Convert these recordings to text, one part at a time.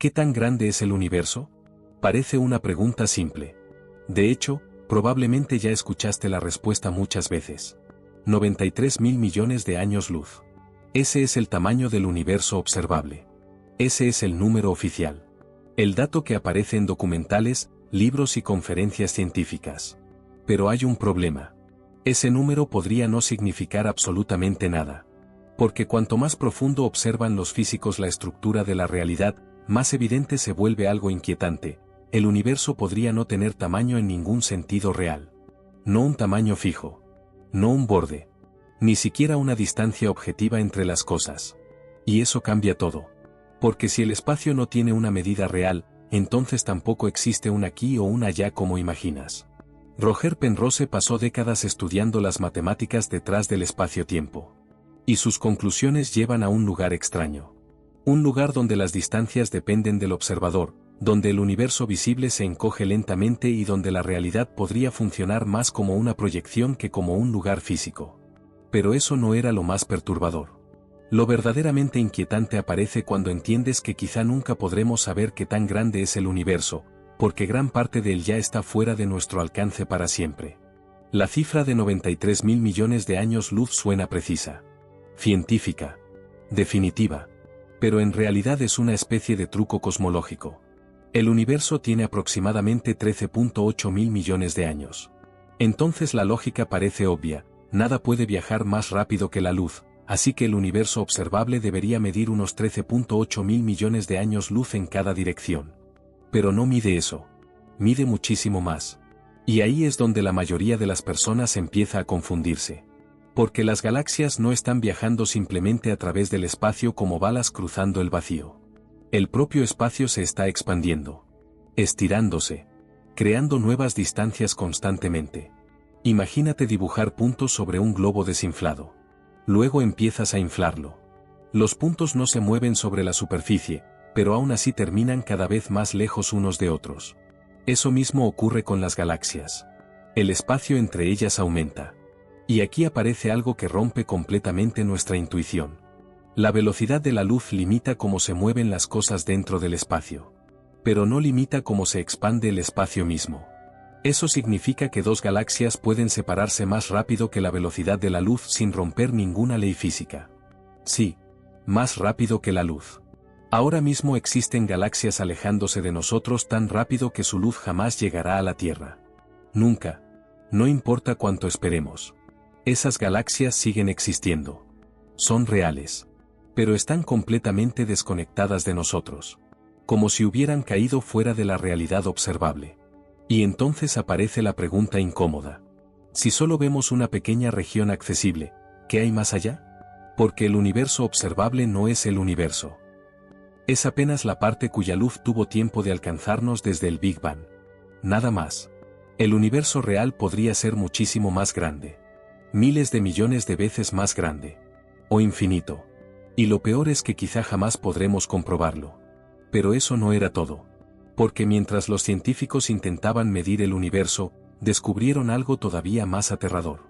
¿Qué tan grande es el universo? Parece una pregunta simple. De hecho, probablemente ya escuchaste la respuesta muchas veces. 93.000 millones de años luz. Ese es el tamaño del universo observable. Ese es el número oficial. El dato que aparece en documentales, libros y conferencias científicas. Pero hay un problema. Ese número podría no significar absolutamente nada. Porque cuanto más profundo observan los físicos la estructura de la realidad, más evidente se vuelve algo inquietante. El universo podría no tener tamaño en ningún sentido real. No un tamaño fijo. No un borde. Ni siquiera una distancia objetiva entre las cosas. Y eso cambia todo. Porque si el espacio no tiene una medida real, entonces tampoco existe un aquí o un allá como imaginas. Roger Penrose pasó décadas estudiando las matemáticas detrás del espacio-tiempo. Y sus conclusiones llevan a un lugar extraño. Un lugar donde las distancias dependen del observador, donde el universo visible se encoge lentamente y donde la realidad podría funcionar más como una proyección que como un lugar físico. Pero eso no era lo más perturbador. Lo verdaderamente inquietante aparece cuando entiendes que quizá nunca podremos saber qué tan grande es el universo, porque gran parte de él ya está fuera de nuestro alcance para siempre. La cifra de 93.000 millones de años luz suena precisa, científica, definitiva, pero en realidad es una especie de truco cosmológico. El universo tiene aproximadamente 13.8 mil millones de años. Entonces la lógica parece obvia, nada puede viajar más rápido que la luz, así que el universo observable debería medir unos 13.8 mil millones de años luz en cada dirección. Pero no mide eso. Mide muchísimo más. Y ahí es donde la mayoría de las personas empieza a confundirse. Porque las galaxias no están viajando simplemente a través del espacio como balas cruzando el vacío. El propio espacio se está expandiendo, estirándose, creando nuevas distancias constantemente. Imagínate dibujar puntos sobre un globo desinflado. Luego empiezas a inflarlo. Los puntos no se mueven sobre la superficie, pero aún así terminan cada vez más lejos unos de otros. Eso mismo ocurre con las galaxias. El espacio entre ellas aumenta. Y aquí aparece algo que rompe completamente nuestra intuición. La velocidad de la luz limita cómo se mueven las cosas dentro del espacio. Pero no limita cómo se expande el espacio mismo. Eso significa que dos galaxias pueden separarse más rápido que la velocidad de la luz sin romper ninguna ley física. Sí, más rápido que la luz. Ahora mismo existen galaxias alejándose de nosotros tan rápido que su luz jamás llegará a la Tierra. Nunca. No importa cuánto esperemos. Esas galaxias siguen existiendo. Son reales. Pero están completamente desconectadas de nosotros. Como si hubieran caído fuera de la realidad observable. Y entonces aparece la pregunta incómoda. Si solo vemos una pequeña región accesible, ¿qué hay más allá? Porque el universo observable no es el universo. Es apenas la parte cuya luz tuvo tiempo de alcanzarnos desde el Big Bang. Nada más. El universo real podría ser muchísimo más grande. Miles de millones de veces más grande. O infinito. Y lo peor es que quizá jamás podremos comprobarlo. Pero eso no era todo. Porque mientras los científicos intentaban medir el universo, descubrieron algo todavía más aterrador.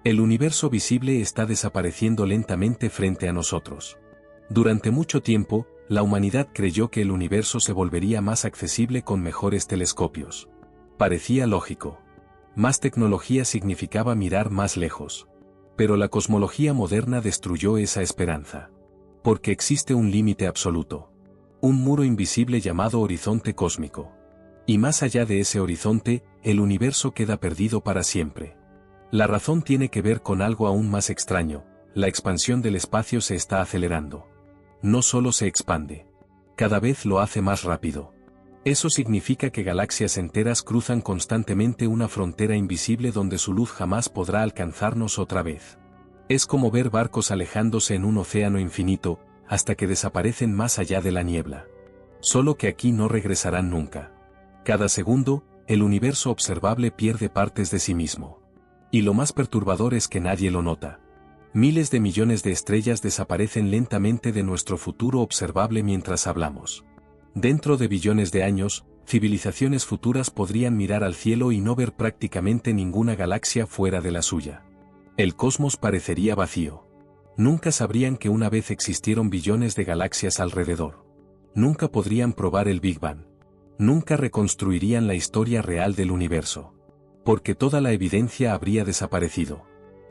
El universo visible está desapareciendo lentamente frente a nosotros. Durante mucho tiempo, la humanidad creyó que el universo se volvería más accesible con mejores telescopios. Parecía lógico. Más tecnología significaba mirar más lejos. Pero la cosmología moderna destruyó esa esperanza. Porque existe un límite absoluto. Un muro invisible llamado horizonte cósmico. Y más allá de ese horizonte, el universo queda perdido para siempre. La razón tiene que ver con algo aún más extraño, la expansión del espacio se está acelerando. No solo se expande. Cada vez lo hace más rápido. Eso significa que galaxias enteras cruzan constantemente una frontera invisible donde su luz jamás podrá alcanzarnos otra vez. Es como ver barcos alejándose en un océano infinito, hasta que desaparecen más allá de la niebla. Solo que aquí no regresarán nunca. Cada segundo, el universo observable pierde partes de sí mismo. Y lo más perturbador es que nadie lo nota. Miles de millones de estrellas desaparecen lentamente de nuestro futuro observable mientras hablamos. Dentro de billones de años, civilizaciones futuras podrían mirar al cielo y no ver prácticamente ninguna galaxia fuera de la suya. El cosmos parecería vacío. Nunca sabrían que una vez existieron billones de galaxias alrededor. nunca podrían probar el Big Bang. Nunca reconstruirían la historia real del universo. Porque toda la evidencia habría desaparecido.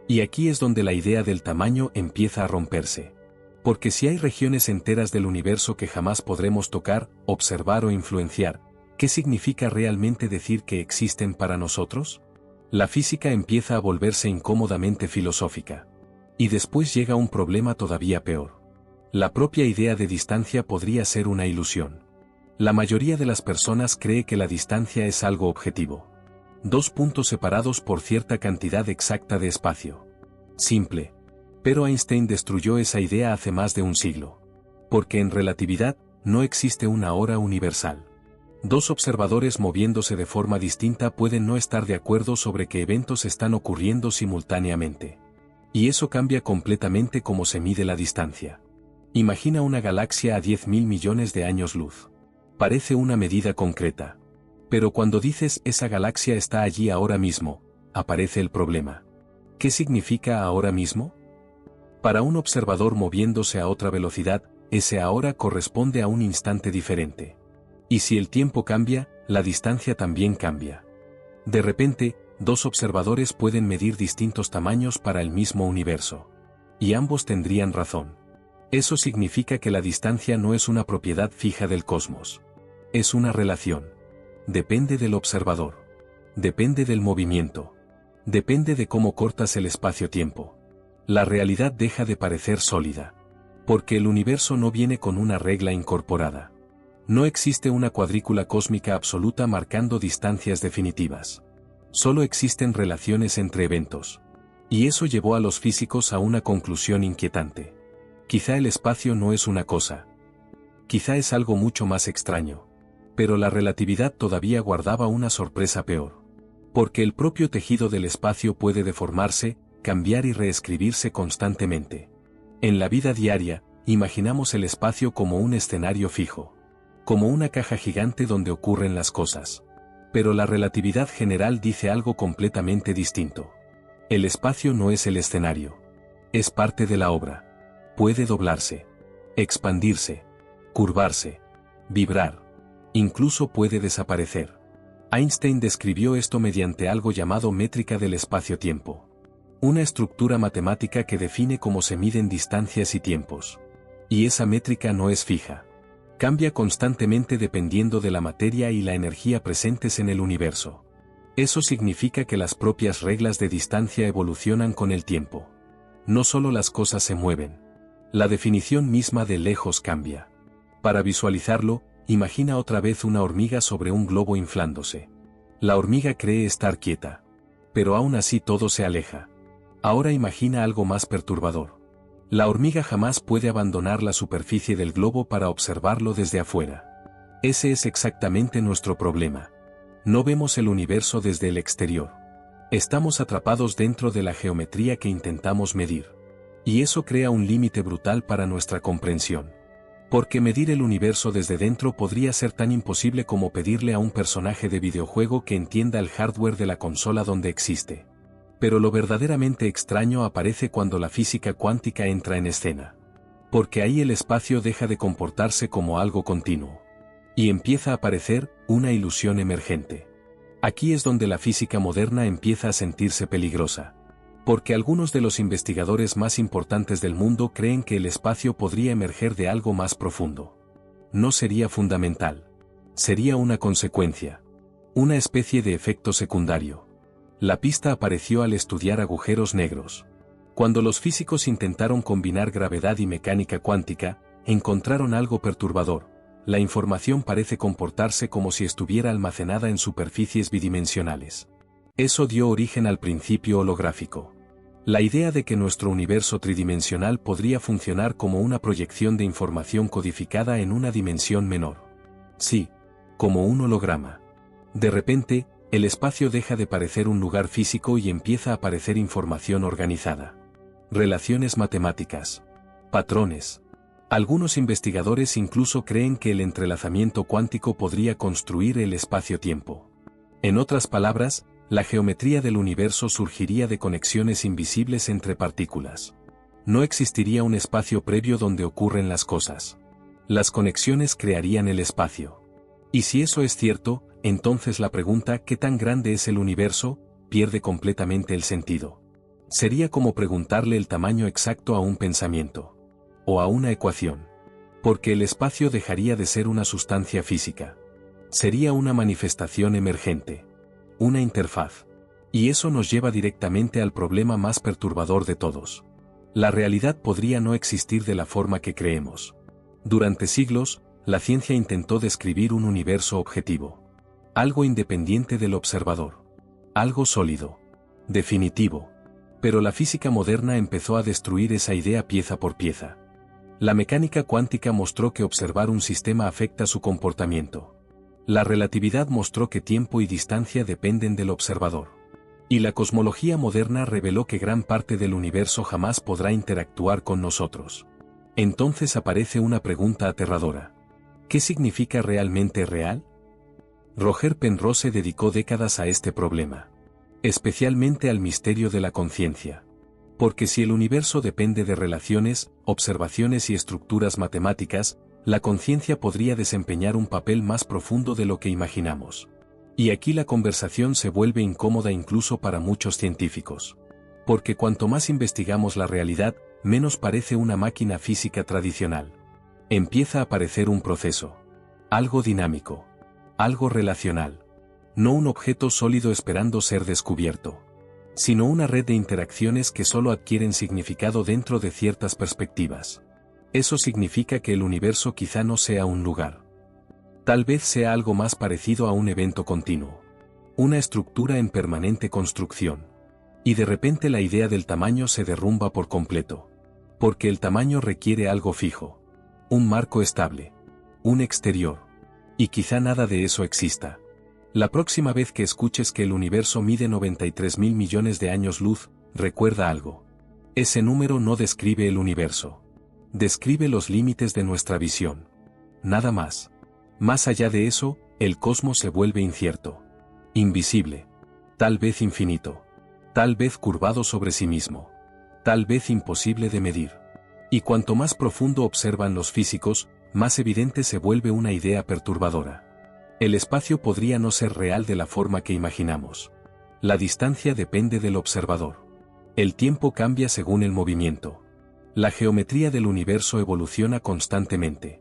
Y aquí es donde la idea del tamaño empieza a romperse. Porque si hay regiones enteras del universo que jamás podremos tocar, observar o influenciar, ¿qué significa realmente decir que existen para nosotros? La física empieza a volverse incómodamente filosófica. Y después llega un problema todavía peor. La propia idea de distancia podría ser una ilusión. La mayoría de las personas cree que la distancia es algo objetivo. Dos puntos separados por cierta cantidad exacta de espacio. Simple. Pero Einstein destruyó esa idea hace más de un siglo. Porque en relatividad, no existe una hora universal. Dos observadores moviéndose de forma distinta pueden no estar de acuerdo sobre qué eventos están ocurriendo simultáneamente. Y eso cambia completamente cómo se mide la distancia. Imagina una galaxia a 10.000 millones de años luz. Parece una medida concreta. Pero cuando dices esa galaxia está allí ahora mismo, aparece el problema. ¿Qué significa ahora mismo? Para un observador moviéndose a otra velocidad, ese ahora corresponde a un instante diferente. Y si el tiempo cambia, la distancia también cambia. De repente, dos observadores pueden medir distintos tamaños para el mismo universo. Y ambos tendrían razón. Eso significa que la distancia no es una propiedad fija del cosmos. Es una relación. Depende del observador. Depende del movimiento. Depende de cómo cortas el espacio-tiempo. La realidad deja de parecer sólida. Porque el universo no viene con una regla incorporada. No existe una cuadrícula cósmica absoluta marcando distancias definitivas. Solo existen relaciones entre eventos. Y eso llevó a los físicos a una conclusión inquietante. Quizá el espacio no es una cosa. Quizá es algo mucho más extraño. Pero la relatividad todavía guardaba una sorpresa peor. Porque el propio tejido del espacio puede deformarse, cambiar y reescribirse constantemente. En la vida diaria, imaginamos el espacio como un escenario fijo. Como una caja gigante donde ocurren las cosas. Pero la relatividad general dice algo completamente distinto. El espacio no es el escenario. Es parte de la obra. Puede doblarse, expandirse, curvarse, vibrar. Incluso puede desaparecer. Einstein describió esto mediante algo llamado métrica del espacio-tiempo. Una estructura matemática que define cómo se miden distancias y tiempos. Y esa métrica no es fija. Cambia constantemente dependiendo de la materia y la energía presentes en el universo. Eso significa que las propias reglas de distancia evolucionan con el tiempo. No solo las cosas se mueven. La definición misma de lejos cambia. Para visualizarlo, imagina otra vez una hormiga sobre un globo inflándose. La hormiga cree estar quieta. Pero aún así todo se aleja. Ahora imagina algo más perturbador. La hormiga jamás puede abandonar la superficie del globo para observarlo desde afuera. Ese es exactamente nuestro problema. No vemos el universo desde el exterior. Estamos atrapados dentro de la geometría que intentamos medir. Y eso crea un límite brutal para nuestra comprensión. Porque medir el universo desde dentro podría ser tan imposible como pedirle a un personaje de videojuego que entienda el hardware de la consola donde existe. Pero lo verdaderamente extraño aparece cuando la física cuántica entra en escena. Porque ahí el espacio deja de comportarse como algo continuo. Y empieza a aparecer una ilusión emergente. Aquí es donde la física moderna empieza a sentirse peligrosa. Porque algunos de los investigadores más importantes del mundo creen que el espacio podría emerger de algo más profundo. No sería fundamental. Sería una consecuencia. Una especie de efecto secundario. La pista apareció al estudiar agujeros negros. Cuando los físicos intentaron combinar gravedad y mecánica cuántica, encontraron algo perturbador. La información parece comportarse como si estuviera almacenada en superficies bidimensionales. Eso dio origen al principio holográfico. La idea de que nuestro universo tridimensional podría funcionar como una proyección de información codificada en una dimensión menor. Sí, como un holograma. De repente, el espacio deja de parecer un lugar físico y empieza a aparecer información organizada. Relaciones matemáticas. Patrones. Algunos investigadores incluso creen que el entrelazamiento cuántico podría construir el espacio-tiempo. En otras palabras, la geometría del universo surgiría de conexiones invisibles entre partículas. No existiría un espacio previo donde ocurren las cosas. Las conexiones crearían el espacio. Y si eso es cierto, entonces la pregunta ¿qué tan grande es el universo? Pierde completamente el sentido. Sería como preguntarle el tamaño exacto a un pensamiento. O a una ecuación. Porque el espacio dejaría de ser una sustancia física. Sería una manifestación emergente. Una interfaz. Y eso nos lleva directamente al problema más perturbador de todos. La realidad podría no existir de la forma que creemos. Durante siglos, la ciencia intentó describir un universo objetivo. Algo independiente del observador. Algo sólido. Definitivo. Pero la física moderna empezó a destruir esa idea pieza por pieza. La mecánica cuántica mostró que observar un sistema afecta su comportamiento. La relatividad mostró que tiempo y distancia dependen del observador. Y la cosmología moderna reveló que gran parte del universo jamás podrá interactuar con nosotros. Entonces aparece una pregunta aterradora. ¿Qué significa realmente real? Roger Penrose dedicó décadas a este problema. Especialmente al misterio de la conciencia. Porque si el universo depende de relaciones, observaciones y estructuras matemáticas, la conciencia podría desempeñar un papel más profundo de lo que imaginamos. Y aquí la conversación se vuelve incómoda incluso para muchos científicos. Porque cuanto más investigamos la realidad, menos parece una máquina física tradicional. Empieza a aparecer un proceso. Algo dinámico. Algo relacional. No un objeto sólido esperando ser descubierto. Sino una red de interacciones que solo adquieren significado dentro de ciertas perspectivas. Eso significa que el universo quizá no sea un lugar. Tal vez sea algo más parecido a un evento continuo. Una estructura en permanente construcción. Y de repente la idea del tamaño se derrumba por completo. Porque el tamaño requiere algo fijo. Un marco estable. Un exterior. Y quizá nada de eso exista. La próxima vez que escuches que el universo mide 93.000 millones de años luz, recuerda algo. Ese número no describe el universo. Describe los límites de nuestra visión. Nada más. Más allá de eso, el cosmos se vuelve incierto. Invisible. Tal vez infinito. Tal vez curvado sobre sí mismo. Tal vez imposible de medir. Y cuanto más profundo observan los físicos, más evidente se vuelve una idea perturbadora. El espacio podría no ser real de la forma que imaginamos. La distancia depende del observador. El tiempo cambia según el movimiento. La geometría del universo evoluciona constantemente.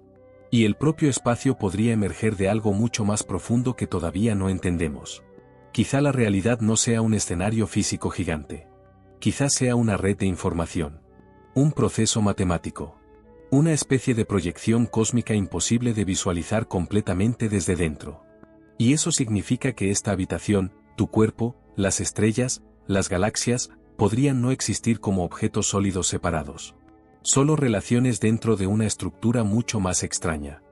Y el propio espacio podría emerger de algo mucho más profundo que todavía no entendemos. Quizá la realidad no sea un escenario físico gigante. Quizá sea una red de información. Un proceso matemático. Una especie de proyección cósmica imposible de visualizar completamente desde dentro. Y eso significa que esta habitación, tu cuerpo, las estrellas, las galaxias, podrían no existir como objetos sólidos separados. Solo relaciones dentro de una estructura mucho más extraña.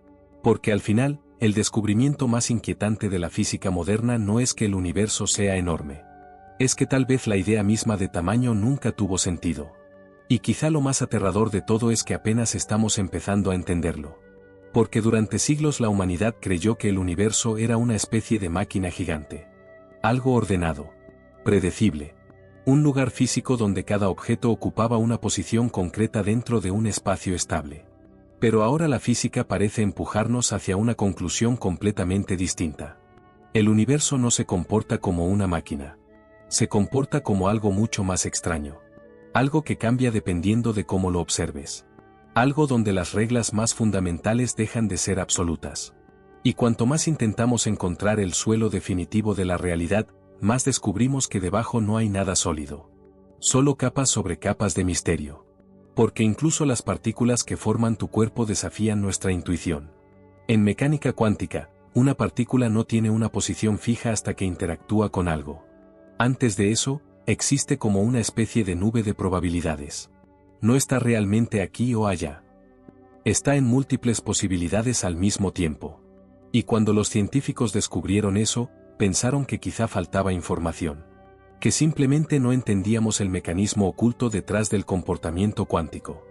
Porque al final, el descubrimiento más inquietante de la física moderna no es que el universo sea enorme. Es que tal vez la idea misma de tamaño nunca tuvo sentido. Y quizá lo más aterrador de todo es que apenas estamos empezando a entenderlo. Porque durante siglos la humanidad creyó que el universo era una especie de máquina gigante. Algo ordenado. Predecible. Un lugar físico donde cada objeto ocupaba una posición concreta dentro de un espacio estable. Pero ahora la física parece empujarnos hacia una conclusión completamente distinta. El universo no se comporta como una máquina. Se comporta como algo mucho más extraño. Algo que cambia dependiendo de cómo lo observes. Algo donde las reglas más fundamentales dejan de ser absolutas. Y cuanto más intentamos encontrar el suelo definitivo de la realidad, más descubrimos que debajo no hay nada sólido. Solo capas sobre capas de misterio. Porque incluso las partículas que forman tu cuerpo desafían nuestra intuición. En mecánica cuántica, una partícula no tiene una posición fija hasta que interactúa con algo. Antes de eso, existe como una especie de nube de probabilidades. No está realmente aquí o allá. Está en múltiples posibilidades al mismo tiempo. Y cuando los científicos descubrieron eso, pensaron que quizá faltaba información. Que simplemente no entendíamos el mecanismo oculto detrás del comportamiento cuántico.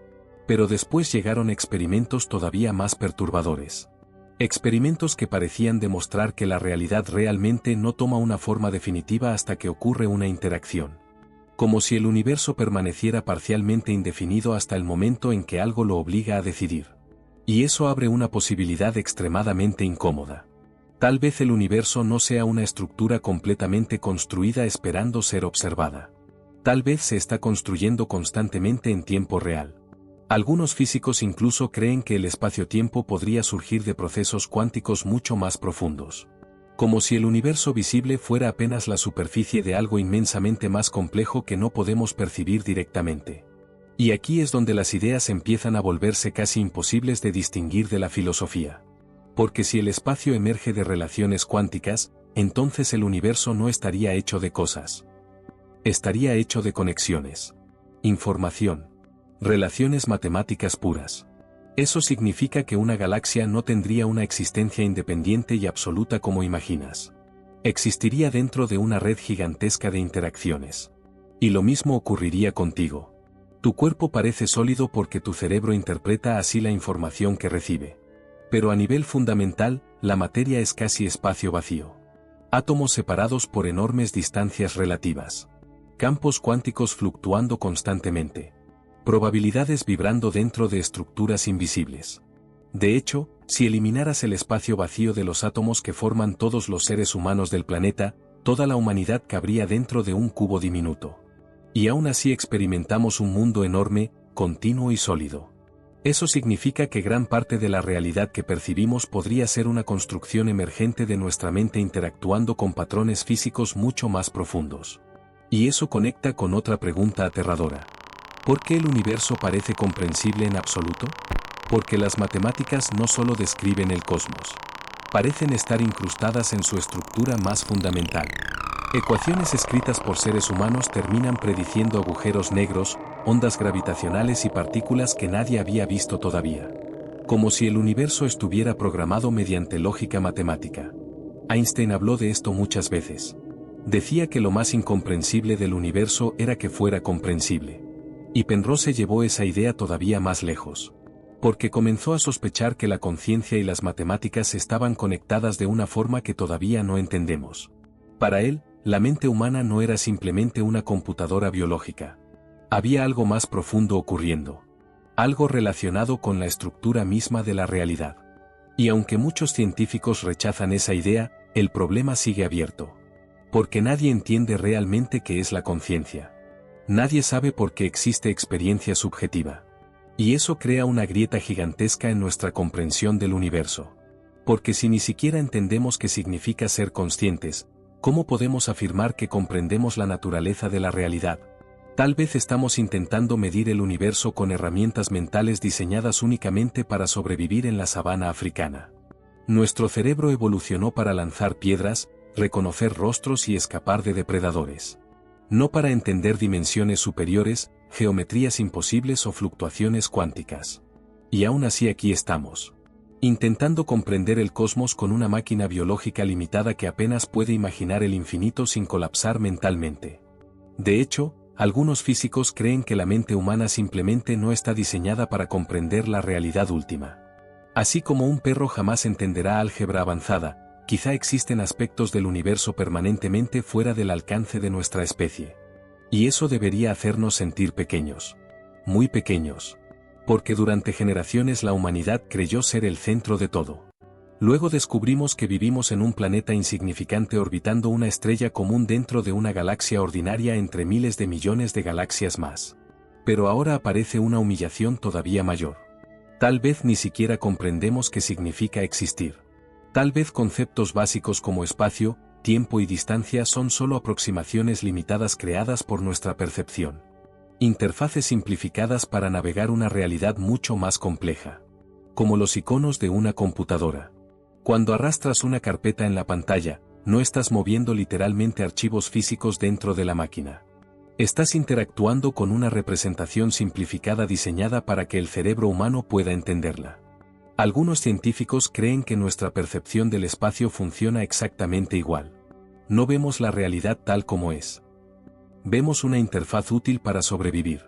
Pero después llegaron experimentos todavía más perturbadores. Experimentos que parecían demostrar que la realidad realmente no toma una forma definitiva hasta que ocurre una interacción. Como si el universo permaneciera parcialmente indefinido hasta el momento en que algo lo obliga a decidir. Y eso abre una posibilidad extremadamente incómoda. Tal vez el universo no sea una estructura completamente construida esperando ser observada. Tal vez se está construyendo constantemente en tiempo real. Algunos físicos incluso creen que el espacio-tiempo podría surgir de procesos cuánticos mucho más profundos. Como si el universo visible fuera apenas la superficie de algo inmensamente más complejo que no podemos percibir directamente. Y aquí es donde las ideas empiezan a volverse casi imposibles de distinguir de la filosofía. Porque si el espacio emerge de relaciones cuánticas, entonces el universo no estaría hecho de cosas. Estaría hecho de conexiones, información, relaciones matemáticas puras. Eso significa que una galaxia no tendría una existencia independiente y absoluta como imaginas. Existiría dentro de una red gigantesca de interacciones. Y lo mismo ocurriría contigo. Tu cuerpo parece sólido porque tu cerebro interpreta así la información que recibe. Pero a nivel fundamental, la materia es casi espacio vacío. Átomos separados por enormes distancias relativas. Campos cuánticos fluctuando constantemente. Probabilidades vibrando dentro de estructuras invisibles. De hecho, si eliminaras el espacio vacío de los átomos que forman todos los seres humanos del planeta, toda la humanidad cabría dentro de un cubo diminuto. Y aún así experimentamos un mundo enorme, continuo y sólido. Eso significa que gran parte de la realidad que percibimos podría ser una construcción emergente de nuestra mente interactuando con patrones físicos mucho más profundos. Y eso conecta con otra pregunta aterradora. ¿Por qué el universo parece comprensible en absoluto? Porque las matemáticas no solo describen el cosmos. Parecen estar incrustadas en su estructura más fundamental. Ecuaciones escritas por seres humanos terminan prediciendo agujeros negros, ondas gravitacionales y partículas que nadie había visto todavía. Como si el universo estuviera programado mediante lógica matemática. Einstein habló de esto muchas veces. Decía que lo más incomprensible del universo era que fuera comprensible. Y Penrose llevó esa idea todavía más lejos. Porque comenzó a sospechar que la conciencia y las matemáticas estaban conectadas de una forma que todavía no entendemos. Para él, la mente humana no era simplemente una computadora biológica. Había algo más profundo ocurriendo. Algo relacionado con la estructura misma de la realidad. Y aunque muchos científicos rechazan esa idea, el problema sigue abierto. Porque nadie entiende realmente qué es la conciencia. Nadie sabe por qué existe experiencia subjetiva. Y eso crea una grieta gigantesca en nuestra comprensión del universo. Porque si ni siquiera entendemos qué significa ser conscientes, ¿cómo podemos afirmar que comprendemos la naturaleza de la realidad? Tal vez estamos intentando medir el universo con herramientas mentales diseñadas únicamente para sobrevivir en la sabana africana. Nuestro cerebro evolucionó para lanzar piedras, reconocer rostros y escapar de depredadores. No para entender dimensiones superiores, geometrías imposibles o fluctuaciones cuánticas. Y aún así aquí estamos. Intentando comprender el cosmos con una máquina biológica limitada que apenas puede imaginar el infinito sin colapsar mentalmente. De hecho, algunos físicos creen que la mente humana simplemente no está diseñada para comprender la realidad última. Así como un perro jamás entenderá álgebra avanzada, quizá existen aspectos del universo permanentemente fuera del alcance de nuestra especie. Y eso debería hacernos sentir pequeños. Muy pequeños. Porque durante generaciones la humanidad creyó ser el centro de todo. Luego descubrimos que vivimos en un planeta insignificante orbitando una estrella común dentro de una galaxia ordinaria entre miles de millones de galaxias más. Pero ahora aparece una humillación todavía mayor. Tal vez ni siquiera comprendemos qué significa existir. Tal vez conceptos básicos como espacio, tiempo y distancia son solo aproximaciones limitadas creadas por nuestra percepción. Interfaces simplificadas para navegar una realidad mucho más compleja. Como los iconos de una computadora. Cuando arrastras una carpeta en la pantalla, no estás moviendo literalmente archivos físicos dentro de la máquina. Estás interactuando con una representación simplificada diseñada para que el cerebro humano pueda entenderla. Algunos científicos creen que nuestra percepción del espacio funciona exactamente igual. No vemos la realidad tal como es. Vemos una interfaz útil para sobrevivir.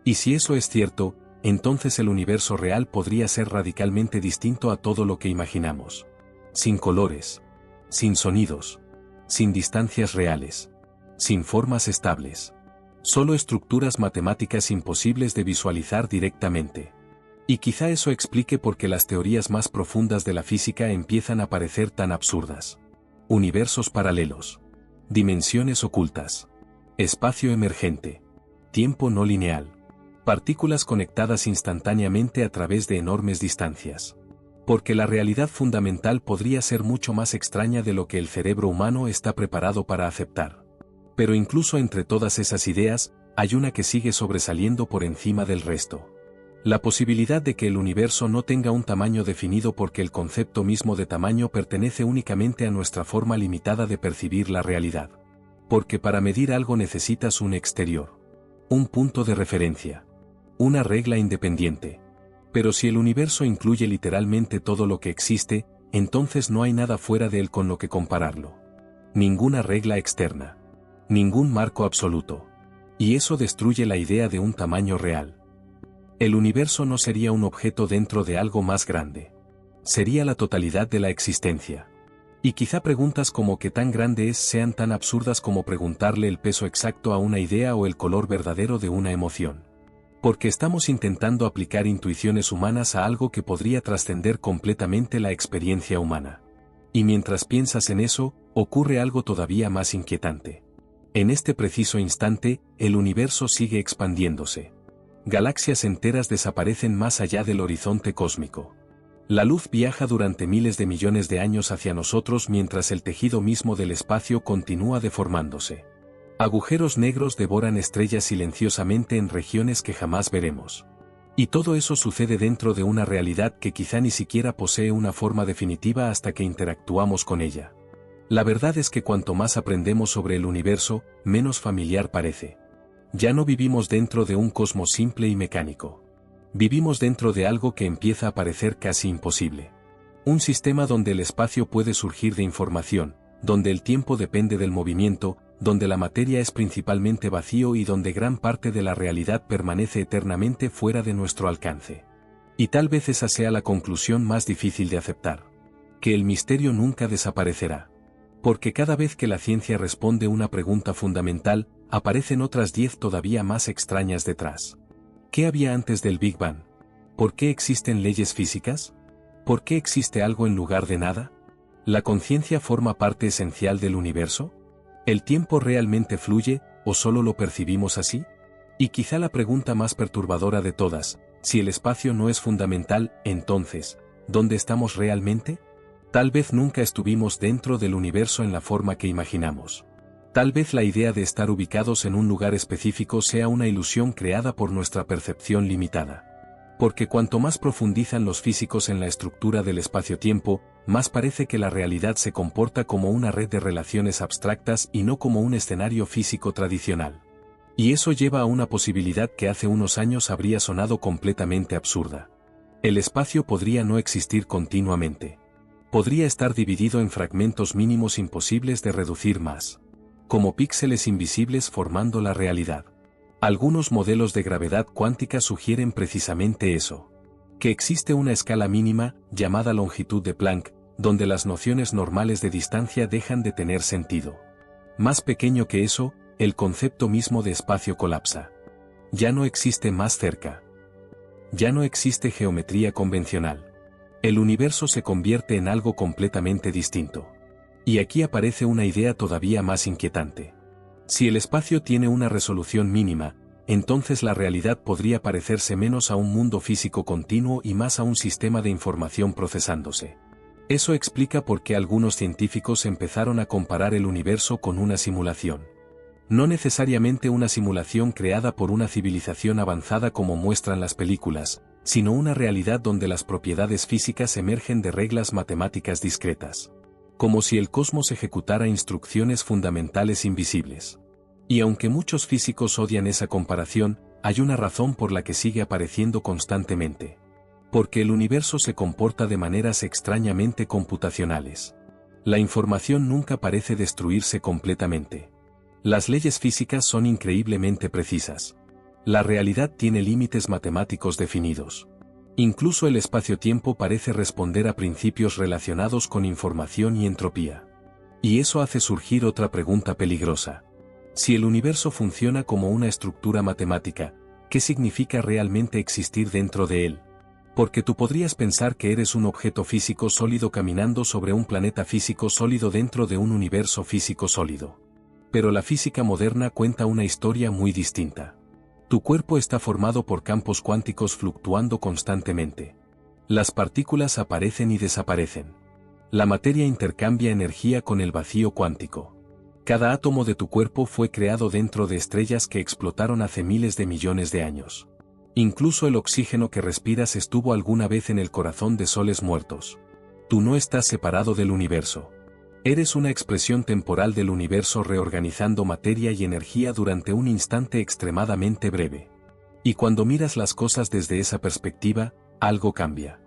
Y si eso es cierto, entonces el universo real podría ser radicalmente distinto a todo lo que imaginamos. Sin colores. Sin sonidos. Sin distancias reales. Sin formas estables. Solo estructuras matemáticas imposibles de visualizar directamente. Y quizá eso explique por qué las teorías más profundas de la física empiezan a parecer tan absurdas. Universos paralelos. Dimensiones ocultas. Espacio emergente. Tiempo no lineal. Partículas conectadas instantáneamente a través de enormes distancias. Porque la realidad fundamental podría ser mucho más extraña de lo que el cerebro humano está preparado para aceptar. Pero incluso entre todas esas ideas, hay una que sigue sobresaliendo por encima del resto. La posibilidad de que el universo no tenga un tamaño definido porque el concepto mismo de tamaño pertenece únicamente a nuestra forma limitada de percibir la realidad. Porque para medir algo necesitas un exterior. Un punto de referencia. Una regla independiente. Pero si el universo incluye literalmente todo lo que existe, entonces no hay nada fuera de él con lo que compararlo. Ninguna regla externa. Ningún marco absoluto. Y eso destruye la idea de un tamaño real. El universo no sería un objeto dentro de algo más grande. Sería la totalidad de la existencia. Y quizá preguntas como qué tan grande es sean tan absurdas como preguntarle el peso exacto a una idea o el color verdadero de una emoción. Porque estamos intentando aplicar intuiciones humanas a algo que podría trascender completamente la experiencia humana. Y mientras piensas en eso, ocurre algo todavía más inquietante. En este preciso instante, el universo sigue expandiéndose. Galaxias enteras desaparecen más allá del horizonte cósmico. La luz viaja durante miles de millones de años hacia nosotros mientras el tejido mismo del espacio continúa deformándose. Agujeros negros devoran estrellas silenciosamente en regiones que jamás veremos. Y todo eso sucede dentro de una realidad que quizá ni siquiera posee una forma definitiva hasta que interactuamos con ella. La verdad es que cuanto más aprendemos sobre el universo, menos familiar parece. Ya no vivimos dentro de un cosmos simple y mecánico. Vivimos dentro de algo que empieza a parecer casi imposible. Un sistema donde el espacio puede surgir de información, donde el tiempo depende del movimiento, donde la materia es principalmente vacío y donde gran parte de la realidad permanece eternamente fuera de nuestro alcance. Y tal vez esa sea la conclusión más difícil de aceptar. Que el misterio nunca desaparecerá. Porque cada vez que la ciencia responde una pregunta fundamental, aparecen otras 10 todavía más extrañas detrás. ¿Qué había antes del Big Bang? ¿Por qué existen leyes físicas? ¿Por qué existe algo en lugar de nada? ¿La conciencia forma parte esencial del universo? ¿El tiempo realmente fluye, o solo lo percibimos así? Y quizá la pregunta más perturbadora de todas, si el espacio no es fundamental, entonces, ¿dónde estamos realmente? Tal vez nunca estuvimos dentro del universo en la forma que imaginamos. Tal vez la idea de estar ubicados en un lugar específico sea una ilusión creada por nuestra percepción limitada. Porque cuanto más profundizan los físicos en la estructura del espacio-tiempo, más parece que la realidad se comporta como una red de relaciones abstractas y no como un escenario físico tradicional. Y eso lleva a una posibilidad que hace unos años habría sonado completamente absurda. El espacio podría no existir continuamente. Podría estar dividido en fragmentos mínimos imposibles de reducir más. Como píxeles invisibles formando la realidad. Algunos modelos de gravedad cuántica sugieren precisamente eso. Que existe una escala mínima, llamada longitud de Planck, donde las nociones normales de distancia dejan de tener sentido. Más pequeño que eso, el concepto mismo de espacio colapsa. Ya no existe más cerca. Ya no existe geometría convencional. El universo se convierte en algo completamente distinto. Y aquí aparece una idea todavía más inquietante. Si el espacio tiene una resolución mínima, entonces la realidad podría parecerse menos a un mundo físico continuo y más a un sistema de información procesándose. Eso explica por qué algunos científicos empezaron a comparar el universo con una simulación. No necesariamente una simulación creada por una civilización avanzada como muestran las películas, sino una realidad donde las propiedades físicas emergen de reglas matemáticas discretas. Como si el cosmos ejecutara instrucciones fundamentales invisibles. Y aunque muchos físicos odian esa comparación, hay una razón por la que sigue apareciendo constantemente. Porque el universo se comporta de maneras extrañamente computacionales. La información nunca parece destruirse completamente. Las leyes físicas son increíblemente precisas. La realidad tiene límites matemáticos definidos. Incluso el espacio-tiempo parece responder a principios relacionados con información y entropía. Y eso hace surgir otra pregunta peligrosa. Si el universo funciona como una estructura matemática, ¿qué significa realmente existir dentro de él? Porque tú podrías pensar que eres un objeto físico sólido caminando sobre un planeta físico sólido dentro de un universo físico sólido. Pero la física moderna cuenta una historia muy distinta. Tu cuerpo está formado por campos cuánticos fluctuando constantemente. Las partículas aparecen y desaparecen. La materia intercambia energía con el vacío cuántico. Cada átomo de tu cuerpo fue creado dentro de estrellas que explotaron hace miles de millones de años. Incluso el oxígeno que respiras estuvo alguna vez en el corazón de soles muertos. Tú no estás separado del universo. Eres una expresión temporal del universo reorganizando materia y energía durante un instante extremadamente breve. Y cuando miras las cosas desde esa perspectiva, algo cambia.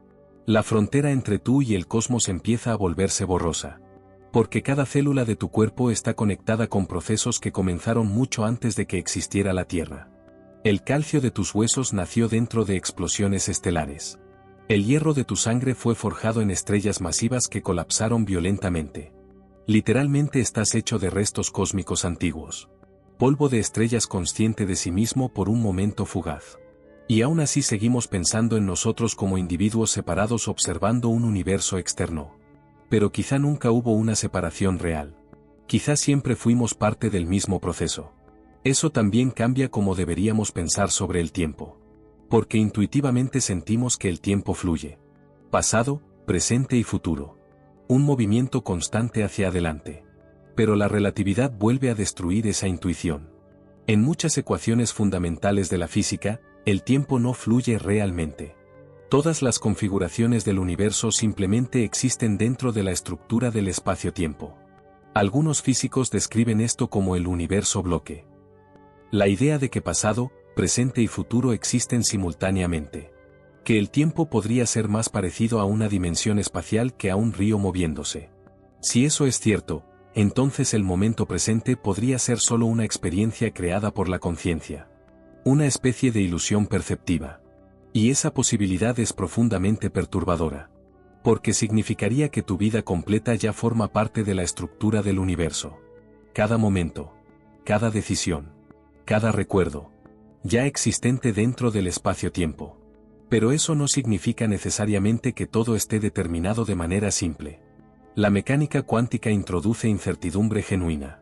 La frontera entre tú y el cosmos empieza a volverse borrosa. Porque cada célula de tu cuerpo está conectada con procesos que comenzaron mucho antes de que existiera la Tierra. El calcio de tus huesos nació dentro de explosiones estelares. El hierro de tu sangre fue forjado en estrellas masivas que colapsaron violentamente. Literalmente estás hecho de restos cósmicos antiguos. Polvo de estrellas consciente de sí mismo por un momento fugaz. Y aún así seguimos pensando en nosotros como individuos separados observando un universo externo. Pero quizá nunca hubo una separación real. Quizá siempre fuimos parte del mismo proceso. Eso también cambia cómo deberíamos pensar sobre el tiempo. Porque intuitivamente sentimos que el tiempo fluye. Pasado, presente y futuro. Un movimiento constante hacia adelante. Pero la relatividad vuelve a destruir esa intuición. En muchas ecuaciones fundamentales de la física, el tiempo no fluye realmente. Todas las configuraciones del universo simplemente existen dentro de la estructura del espacio-tiempo. Algunos físicos describen esto como el universo bloque. La idea de que pasado, presente y futuro existen simultáneamente. Que el tiempo podría ser más parecido a una dimensión espacial que a un río moviéndose. Si eso es cierto, entonces el momento presente podría ser solo una experiencia creada por la conciencia. Una especie de ilusión perceptiva. Y esa posibilidad es profundamente perturbadora. Porque significaría que tu vida completa ya forma parte de la estructura del universo. Cada momento. Cada decisión. Cada recuerdo. Ya existente dentro del espacio-tiempo. Pero eso no significa necesariamente que todo esté determinado de manera simple. La mecánica cuántica introduce incertidumbre genuina.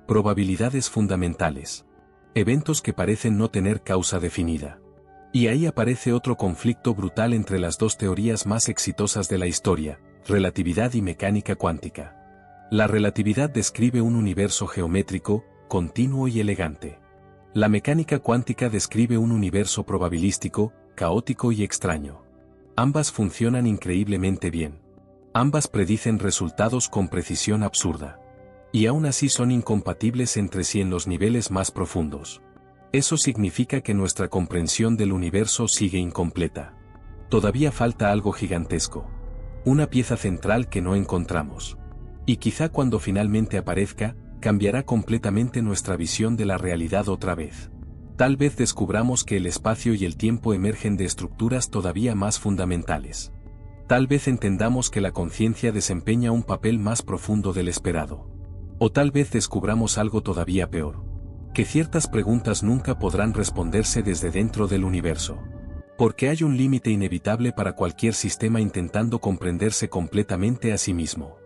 Probabilidades fundamentales. Eventos que parecen no tener causa definida. Y ahí aparece otro conflicto brutal entre las dos teorías más exitosas de la historia, relatividad y mecánica cuántica. La relatividad describe un universo geométrico, continuo y elegante. La mecánica cuántica describe un universo probabilístico, caótico y extraño. Ambas funcionan increíblemente bien. Ambas predicen resultados con precisión absurda. Y aún así son incompatibles entre sí en los niveles más profundos. Eso significa que nuestra comprensión del universo sigue incompleta. Todavía falta algo gigantesco. Una pieza central que no encontramos. Y quizá cuando finalmente aparezca, cambiará completamente nuestra visión de la realidad otra vez. Tal vez descubramos que el espacio y el tiempo emergen de estructuras todavía más fundamentales. Tal vez entendamos que la conciencia desempeña un papel más profundo del esperado. O tal vez descubramos algo todavía peor. Que ciertas preguntas nunca podrán responderse desde dentro del universo. Porque hay un límite inevitable para cualquier sistema intentando comprenderse completamente a sí mismo.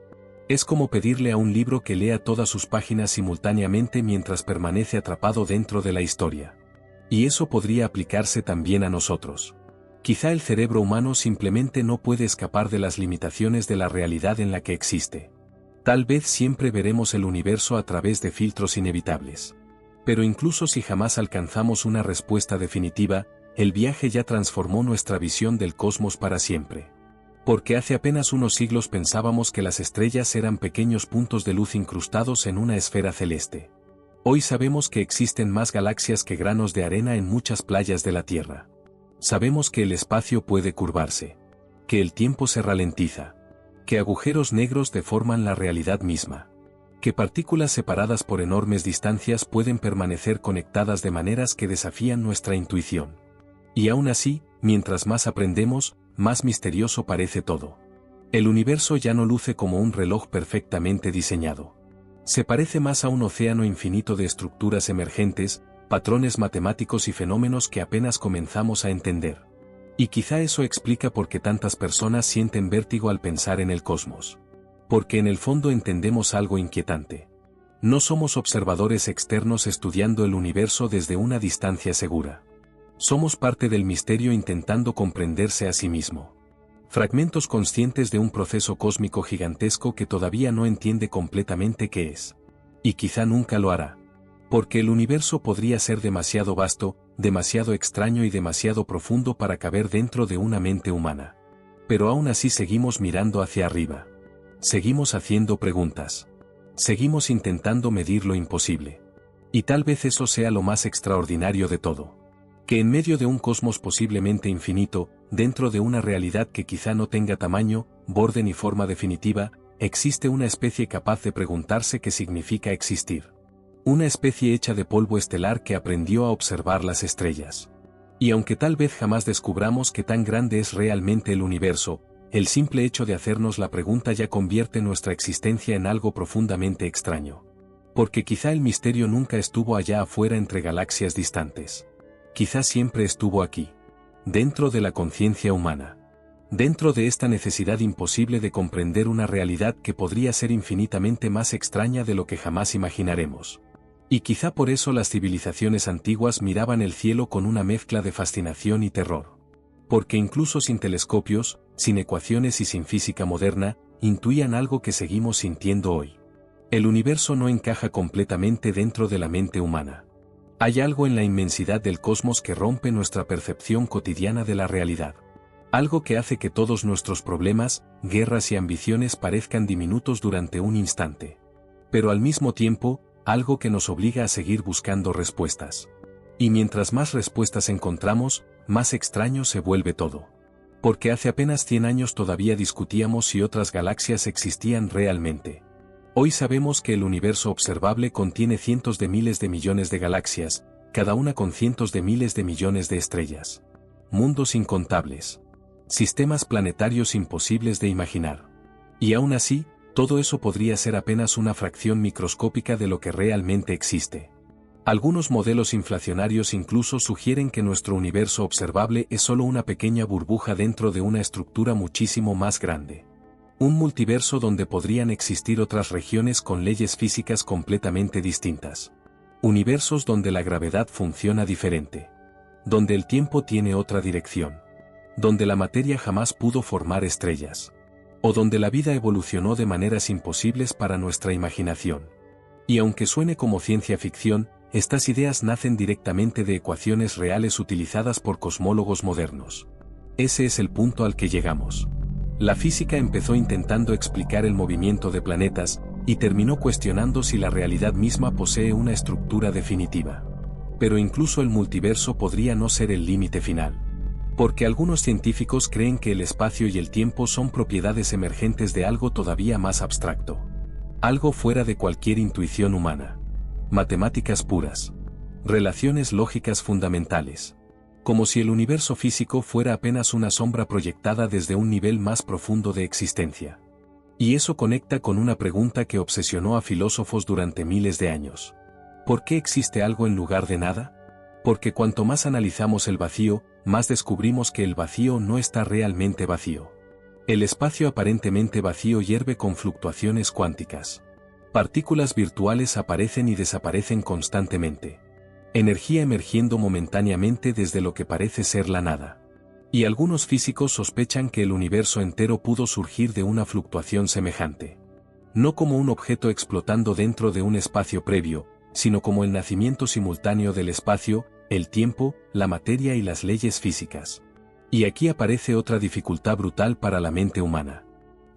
Es como pedirle a un libro que lea todas sus páginas simultáneamente mientras permanece atrapado dentro de la historia. Y eso podría aplicarse también a nosotros. Quizá el cerebro humano simplemente no puede escapar de las limitaciones de la realidad en la que existe. Tal vez siempre veremos el universo a través de filtros inevitables. Pero incluso si jamás alcanzamos una respuesta definitiva, el viaje ya transformó nuestra visión del cosmos para siempre. Porque hace apenas unos siglos pensábamos que las estrellas eran pequeños puntos de luz incrustados en una esfera celeste. Hoy sabemos que existen más galaxias que granos de arena en muchas playas de la Tierra. Sabemos que el espacio puede curvarse. Que el tiempo se ralentiza. Que agujeros negros deforman la realidad misma. Que partículas separadas por enormes distancias pueden permanecer conectadas de maneras que desafían nuestra intuición. Y aún así, mientras más aprendemos, más misterioso parece todo. El universo ya no luce como un reloj perfectamente diseñado. Se parece más a un océano infinito de estructuras emergentes, patrones matemáticos y fenómenos que apenas comenzamos a entender. Y quizá eso explica por qué tantas personas sienten vértigo al pensar en el cosmos. Porque en el fondo entendemos algo inquietante. No somos observadores externos estudiando el universo desde una distancia segura. Somos parte del misterio intentando comprenderse a sí mismo. Fragmentos conscientes de un proceso cósmico gigantesco que todavía no entiende completamente qué es. Y quizá nunca lo hará. Porque el universo podría ser demasiado vasto, demasiado extraño y demasiado profundo para caber dentro de una mente humana. Pero aún así seguimos mirando hacia arriba. Seguimos haciendo preguntas. Seguimos intentando medir lo imposible. Y tal vez eso sea lo más extraordinario de todo. Que en medio de un cosmos posiblemente infinito, dentro de una realidad que quizá no tenga tamaño, borde ni forma definitiva, existe una especie capaz de preguntarse qué significa existir. Una especie hecha de polvo estelar que aprendió a observar las estrellas. Y aunque tal vez jamás descubramos qué tan grande es realmente el universo, el simple hecho de hacernos la pregunta ya convierte nuestra existencia en algo profundamente extraño. Porque quizá el misterio nunca estuvo allá afuera entre galaxias distantes. Quizá siempre estuvo aquí. Dentro de la conciencia humana. Dentro de esta necesidad imposible de comprender una realidad que podría ser infinitamente más extraña de lo que jamás imaginaremos. Y quizá por eso las civilizaciones antiguas miraban el cielo con una mezcla de fascinación y terror. Porque incluso sin telescopios, sin ecuaciones y sin física moderna, intuían algo que seguimos sintiendo hoy. El universo no encaja completamente dentro de la mente humana. Hay algo en la inmensidad del cosmos que rompe nuestra percepción cotidiana de la realidad. Algo que hace que todos nuestros problemas, guerras y ambiciones parezcan diminutos durante un instante. Pero al mismo tiempo, algo que nos obliga a seguir buscando respuestas. Y mientras más respuestas encontramos, más extraño se vuelve todo. Porque hace apenas 100 años todavía discutíamos si otras galaxias existían realmente. Hoy sabemos que el universo observable contiene cientos de miles de millones de galaxias, cada una con cientos de miles de millones de estrellas. Mundos incontables. Sistemas planetarios imposibles de imaginar. Y aún así, todo eso podría ser apenas una fracción microscópica de lo que realmente existe. Algunos modelos inflacionarios incluso sugieren que nuestro universo observable es solo una pequeña burbuja dentro de una estructura muchísimo más grande. Un multiverso donde podrían existir otras regiones con leyes físicas completamente distintas. Universos donde la gravedad funciona diferente. Donde el tiempo tiene otra dirección. Donde la materia jamás pudo formar estrellas. O donde la vida evolucionó de maneras imposibles para nuestra imaginación. Y aunque suene como ciencia ficción, estas ideas nacen directamente de ecuaciones reales utilizadas por cosmólogos modernos. Ese es el punto al que llegamos. La física empezó intentando explicar el movimiento de planetas, y terminó cuestionando si la realidad misma posee una estructura definitiva. Pero incluso el multiverso podría no ser el límite final. Porque algunos científicos creen que el espacio y el tiempo son propiedades emergentes de algo todavía más abstracto. Algo fuera de cualquier intuición humana. Matemáticas puras. Relaciones lógicas fundamentales. Como si el universo físico fuera apenas una sombra proyectada desde un nivel más profundo de existencia. Y eso conecta con una pregunta que obsesionó a filósofos durante miles de años. ¿Por qué existe algo en lugar de nada? Porque cuanto más analizamos el vacío, más descubrimos que el vacío no está realmente vacío. El espacio aparentemente vacío hierve con fluctuaciones cuánticas. Partículas virtuales aparecen y desaparecen constantemente. Energía emergiendo momentáneamente desde lo que parece ser la nada. Y algunos físicos sospechan que el universo entero pudo surgir de una fluctuación semejante. No como un objeto explotando dentro de un espacio previo, sino como el nacimiento simultáneo del espacio, el tiempo, la materia y las leyes físicas. Y aquí aparece otra dificultad brutal para la mente humana.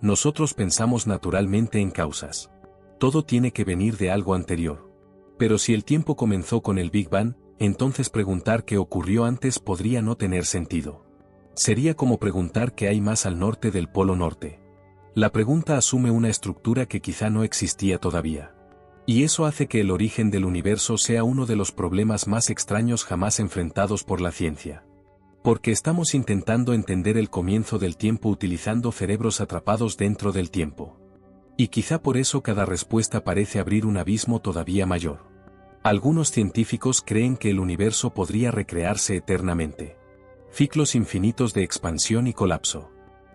Nosotros pensamos naturalmente en causas. Todo tiene que venir de algo anterior. Pero si el tiempo comenzó con el Big Bang, entonces preguntar qué ocurrió antes podría no tener sentido. Sería como preguntar qué hay más al norte del Polo Norte. La pregunta asume una estructura que quizá no existía todavía. Y eso hace que el origen del universo sea uno de los problemas más extraños jamás enfrentados por la ciencia. Porque estamos intentando entender el comienzo del tiempo utilizando cerebros atrapados dentro del tiempo. Y quizá por eso cada respuesta parece abrir un abismo todavía mayor. Algunos científicos creen que el universo podría recrearse eternamente. ciclos infinitos de expansión y colapso.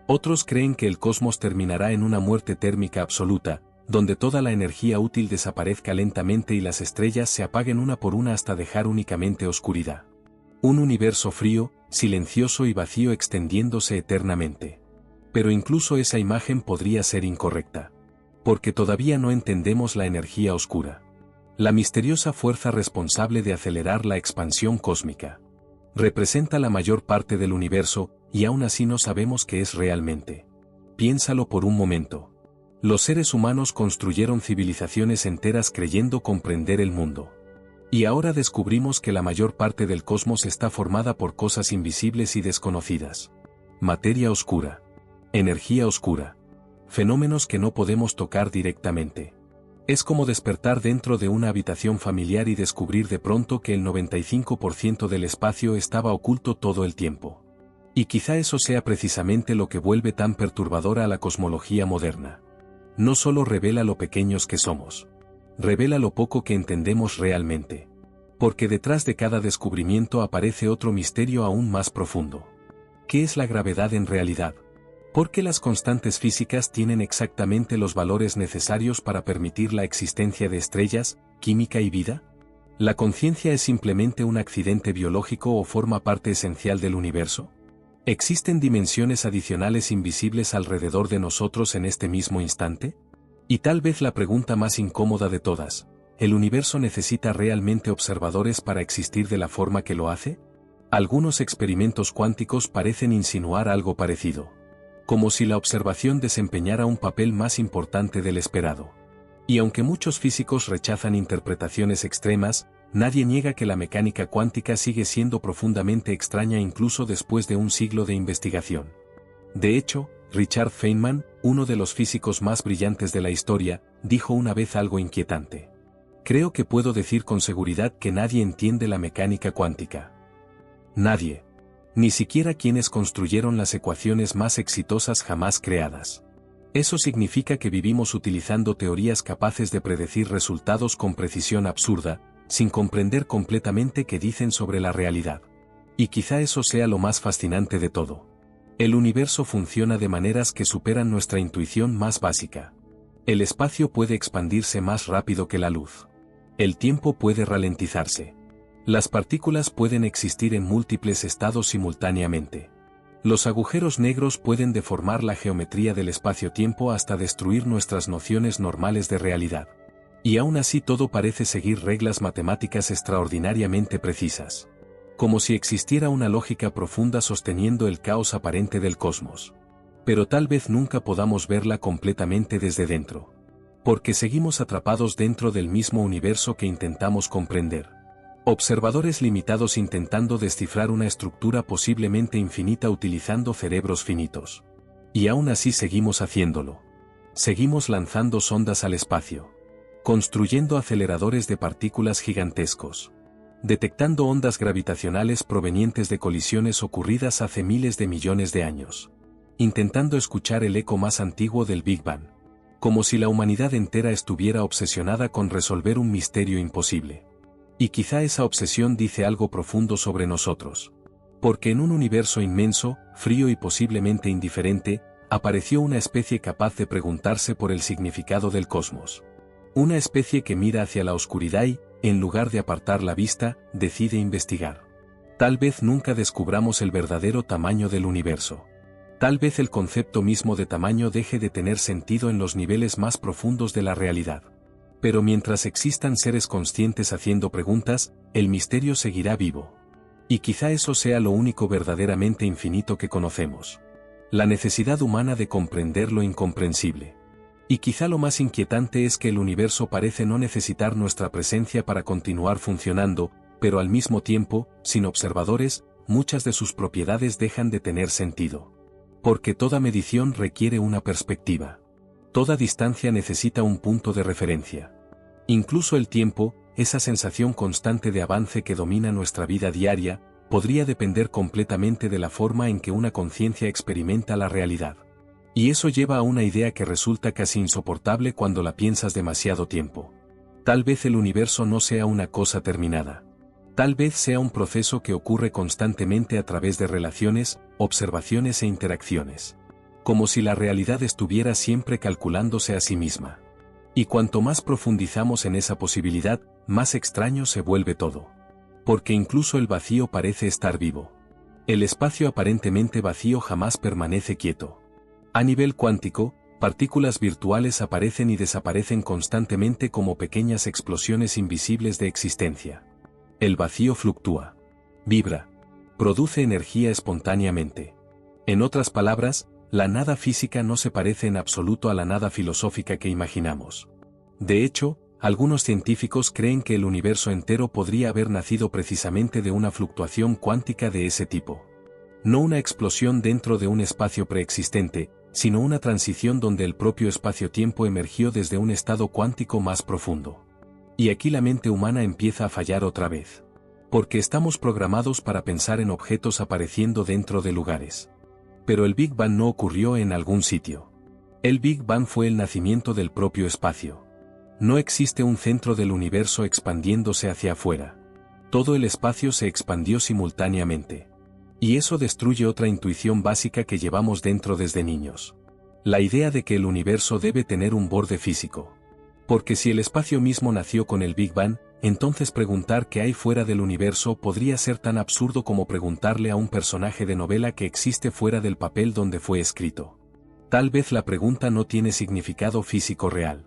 Otros creen que el cosmos terminará en una muerte térmica absoluta, donde toda la energía útil desaparezca lentamente y las estrellas se apaguen una por una hasta dejar únicamente oscuridad. Un universo frío, silencioso y vacío extendiéndose eternamente. Pero incluso esa imagen podría ser incorrecta. Porque todavía no entendemos la energía oscura. La misteriosa fuerza responsable de acelerar la expansión cósmica. Representa la mayor parte del universo, y aún así no sabemos qué es realmente. Piénsalo por un momento. Los seres humanos construyeron civilizaciones enteras creyendo comprender el mundo. Y ahora descubrimos que la mayor parte del cosmos está formada por cosas invisibles y desconocidas. Materia oscura. Energía oscura. Fenómenos que no podemos tocar directamente. Es como despertar dentro de una habitación familiar y descubrir de pronto que el 95% del espacio estaba oculto todo el tiempo. Y quizá eso sea precisamente lo que vuelve tan perturbadora a la cosmología moderna. No solo revela lo pequeños que somos. Revela lo poco que entendemos realmente. Porque detrás de cada descubrimiento aparece otro misterio aún más profundo. ¿Qué es la gravedad en realidad? ¿Por qué las constantes físicas tienen exactamente los valores necesarios para permitir la existencia de estrellas, química y vida? ¿La conciencia es simplemente un accidente biológico o forma parte esencial del universo? ¿Existen dimensiones adicionales invisibles alrededor de nosotros en este mismo instante? Y tal vez la pregunta más incómoda de todas, ¿el universo necesita realmente observadores para existir de la forma que lo hace? Algunos experimentos cuánticos parecen insinuar algo parecido. Como si la observación desempeñara un papel más importante del esperado. Y aunque muchos físicos rechazan interpretaciones extremas, nadie niega que la mecánica cuántica sigue siendo profundamente extraña incluso después de un siglo de investigación. De hecho, Richard Feynman, uno de los físicos más brillantes de la historia, dijo una vez algo inquietante. Creo que puedo decir con seguridad que nadie entiende la mecánica cuántica. Nadie. Ni siquiera quienes construyeron las ecuaciones más exitosas jamás creadas. Eso significa que vivimos utilizando teorías capaces de predecir resultados con precisión absurda, sin comprender completamente qué dicen sobre la realidad. Y quizá eso sea lo más fascinante de todo. El universo funciona de maneras que superan nuestra intuición más básica. El espacio puede expandirse más rápido que la luz. El tiempo puede ralentizarse. Las partículas pueden existir en múltiples estados simultáneamente. Los agujeros negros pueden deformar la geometría del espacio-tiempo hasta destruir nuestras nociones normales de realidad. Y aún así todo parece seguir reglas matemáticas extraordinariamente precisas. Como si existiera una lógica profunda sosteniendo el caos aparente del cosmos. Pero tal vez nunca podamos verla completamente desde dentro. Porque seguimos atrapados dentro del mismo universo que intentamos comprender. Observadores limitados intentando descifrar una estructura posiblemente infinita utilizando cerebros finitos. Y aún así seguimos haciéndolo. Seguimos lanzando sondas al espacio. Construyendo aceleradores de partículas gigantescos. Detectando ondas gravitacionales provenientes de colisiones ocurridas hace miles de millones de años. Intentando escuchar el eco más antiguo del Big Bang. Como si la humanidad entera estuviera obsesionada con resolver un misterio imposible. Y quizá esa obsesión dice algo profundo sobre nosotros. Porque en un universo inmenso, frío y posiblemente indiferente, apareció una especie capaz de preguntarse por el significado del cosmos. Una especie que mira hacia la oscuridad y, en lugar de apartar la vista, decide investigar. Tal vez nunca descubramos el verdadero tamaño del universo. Tal vez el concepto mismo de tamaño deje de tener sentido en los niveles más profundos de la realidad. Pero mientras existan seres conscientes haciendo preguntas, el misterio seguirá vivo. Y quizá eso sea lo único verdaderamente infinito que conocemos. La necesidad humana de comprender lo incomprensible. Y quizá lo más inquietante es que el universo parece no necesitar nuestra presencia para continuar funcionando, pero al mismo tiempo, sin observadores, muchas de sus propiedades dejan de tener sentido. Porque toda medición requiere una perspectiva. Toda distancia necesita un punto de referencia. Incluso el tiempo, esa sensación constante de avance que domina nuestra vida diaria, podría depender completamente de la forma en que una conciencia experimenta la realidad. Y eso lleva a una idea que resulta casi insoportable cuando la piensas demasiado tiempo. Tal vez el universo no sea una cosa terminada. Tal vez sea un proceso que ocurre constantemente a través de relaciones, observaciones e interacciones. Como si la realidad estuviera siempre calculándose a sí misma. Y cuanto más profundizamos en esa posibilidad, más extraño se vuelve todo. Porque incluso el vacío parece estar vivo. El espacio aparentemente vacío jamás permanece quieto. A nivel cuántico, partículas virtuales aparecen y desaparecen constantemente como pequeñas explosiones invisibles de existencia. El vacío fluctúa, vibra, produce energía espontáneamente. En otras palabras, la nada física no se parece en absoluto a la nada filosófica que imaginamos. De hecho, algunos científicos creen que el universo entero podría haber nacido precisamente de una fluctuación cuántica de ese tipo. No una explosión dentro de un espacio preexistente, sino una transición donde el propio espacio-tiempo emergió desde un estado cuántico más profundo. Y aquí la mente humana empieza a fallar otra vez. Porque estamos programados para pensar en objetos apareciendo dentro de lugares. Pero el Big Bang no ocurrió en algún sitio. El Big Bang fue el nacimiento del propio espacio. No existe un centro del universo expandiéndose hacia afuera. Todo el espacio se expandió simultáneamente. Y eso destruye otra intuición básica que llevamos dentro desde niños. La idea de que el universo debe tener un borde físico. Porque si el espacio mismo nació con el Big Bang, entonces preguntar qué hay fuera del universo podría ser tan absurdo como preguntarle a un personaje de novela que existe fuera del papel donde fue escrito. Tal vez la pregunta no tiene significado físico real.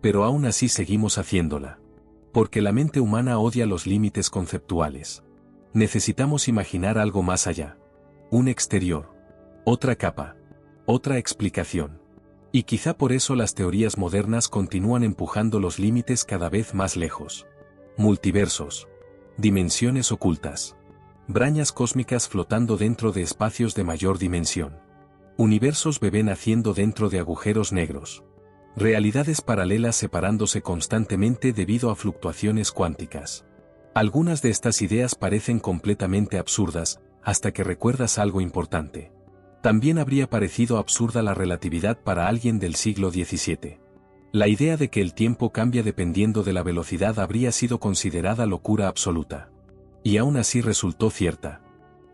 Pero aún así seguimos haciéndola. Porque la mente humana odia los límites conceptuales. Necesitamos imaginar algo más allá. Un exterior. Otra capa. Otra explicación. Y quizá por eso las teorías modernas continúan empujando los límites cada vez más lejos. Multiversos. Dimensiones ocultas. Brañas cósmicas flotando dentro de espacios de mayor dimensión. Universos bebé naciendo dentro de agujeros negros. Realidades paralelas separándose constantemente debido a fluctuaciones cuánticas. Algunas de estas ideas parecen completamente absurdas, hasta que recuerdas algo importante. También habría parecido absurda la relatividad para alguien del siglo XVII. La idea de que el tiempo cambia dependiendo de la velocidad habría sido considerada locura absoluta. Y aún así resultó cierta.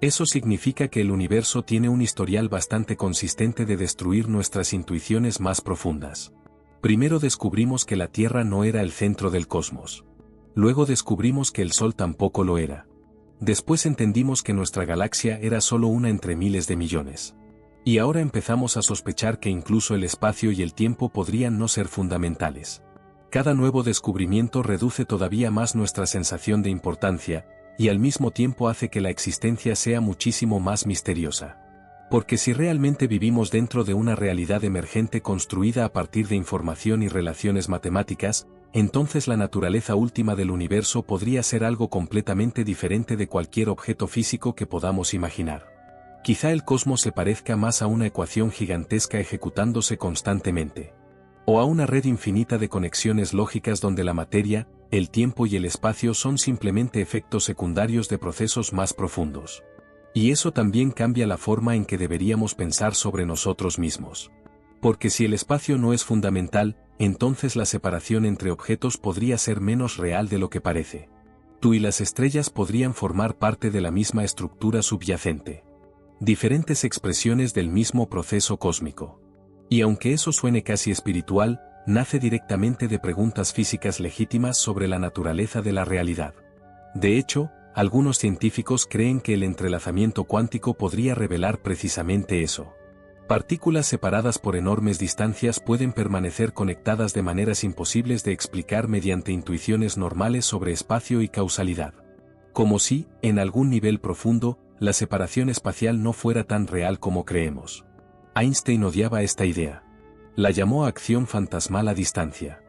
Eso significa que el universo tiene un historial bastante consistente de destruir nuestras intuiciones más profundas. Primero descubrimos que la Tierra no era el centro del cosmos. Luego descubrimos que el Sol tampoco lo era. Después entendimos que nuestra galaxia era solo una entre miles de millones. Y ahora empezamos a sospechar que incluso el espacio y el tiempo podrían no ser fundamentales. Cada nuevo descubrimiento reduce todavía más nuestra sensación de importancia, y al mismo tiempo hace que la existencia sea muchísimo más misteriosa. Porque si realmente vivimos dentro de una realidad emergente construida a partir de información y relaciones matemáticas, entonces la naturaleza última del universo podría ser algo completamente diferente de cualquier objeto físico que podamos imaginar. Quizá el cosmos se parezca más a una ecuación gigantesca ejecutándose constantemente. O a una red infinita de conexiones lógicas donde la materia, el tiempo y el espacio son simplemente efectos secundarios de procesos más profundos. Y eso también cambia la forma en que deberíamos pensar sobre nosotros mismos. Porque si el espacio no es fundamental, entonces la separación entre objetos podría ser menos real de lo que parece. Tú y las estrellas podrían formar parte de la misma estructura subyacente. Diferentes expresiones del mismo proceso cósmico. Y aunque eso suene casi espiritual, nace directamente de preguntas físicas legítimas sobre la naturaleza de la realidad. De hecho, algunos científicos creen que el entrelazamiento cuántico podría revelar precisamente eso. Partículas separadas por enormes distancias pueden permanecer conectadas de maneras imposibles de explicar mediante intuiciones normales sobre espacio y causalidad. Como si, en algún nivel profundo, la separación espacial no fuera tan real como creemos. Einstein odiaba esta idea. La llamó acción fantasmal a distancia.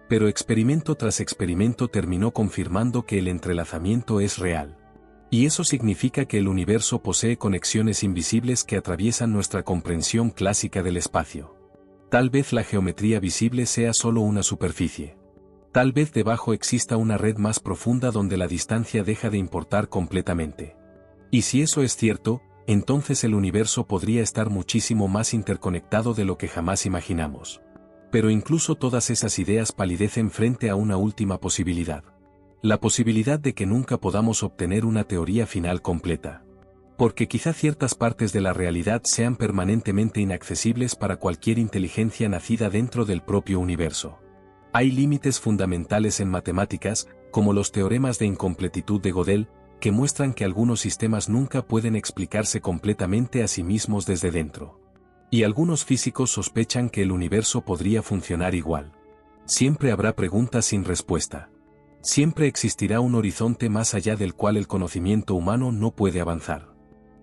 Pero experimento tras experimento terminó confirmando que el entrelazamiento es real. Y eso significa que el universo posee conexiones invisibles que atraviesan nuestra comprensión clásica del espacio. Tal vez la geometría visible sea solo una superficie. Tal vez debajo exista una red más profunda donde la distancia deja de importar completamente. Y si eso es cierto, entonces el universo podría estar muchísimo más interconectado de lo que jamás imaginamos. Pero incluso todas esas ideas palidecen frente a una última posibilidad. La posibilidad de que nunca podamos obtener una teoría final completa. Porque quizá ciertas partes de la realidad sean permanentemente inaccesibles para cualquier inteligencia nacida dentro del propio universo. Hay límites fundamentales en matemáticas, como los teoremas de incompletitud de Gödel, que muestran que algunos sistemas nunca pueden explicarse completamente a sí mismos desde dentro. Y algunos físicos sospechan que el universo podría funcionar igual. Siempre habrá preguntas sin respuesta. Siempre existirá un horizonte más allá del cual el conocimiento humano no puede avanzar.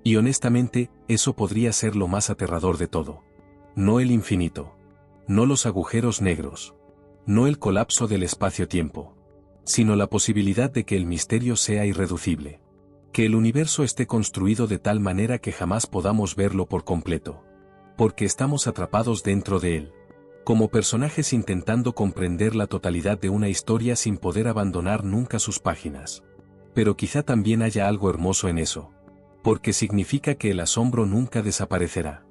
Y honestamente, eso podría ser lo más aterrador de todo. No el infinito. No los agujeros negros. No el colapso del espacio-tiempo. Sino la posibilidad de que el misterio sea irreducible. Que el universo esté construido de tal manera que jamás podamos verlo por completo. Porque estamos atrapados dentro de él. Como personajes intentando comprender la totalidad de una historia sin poder abandonar nunca sus páginas. Pero quizá también haya algo hermoso en eso. Porque significa que el asombro nunca desaparecerá.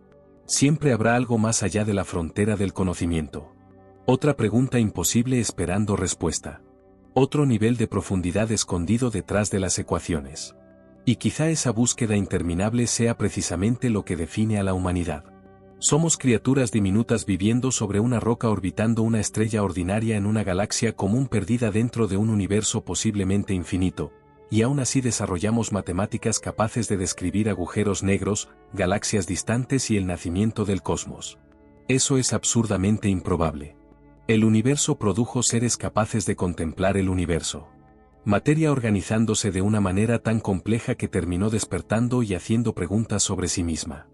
Siempre habrá algo más allá de la frontera del conocimiento. Otra pregunta imposible esperando respuesta. Otro nivel de profundidad escondido detrás de las ecuaciones. Y quizá esa búsqueda interminable sea precisamente lo que define a la humanidad. Somos criaturas diminutas viviendo sobre una roca orbitando una estrella ordinaria en una galaxia común perdida dentro de un universo posiblemente infinito, y aún así desarrollamos matemáticas capaces de describir agujeros negros, galaxias distantes y el nacimiento del cosmos. Eso es absurdamente improbable. El universo produjo seres capaces de contemplar el universo. Materia organizándose de una manera tan compleja que terminó despertando y haciendo preguntas sobre sí misma.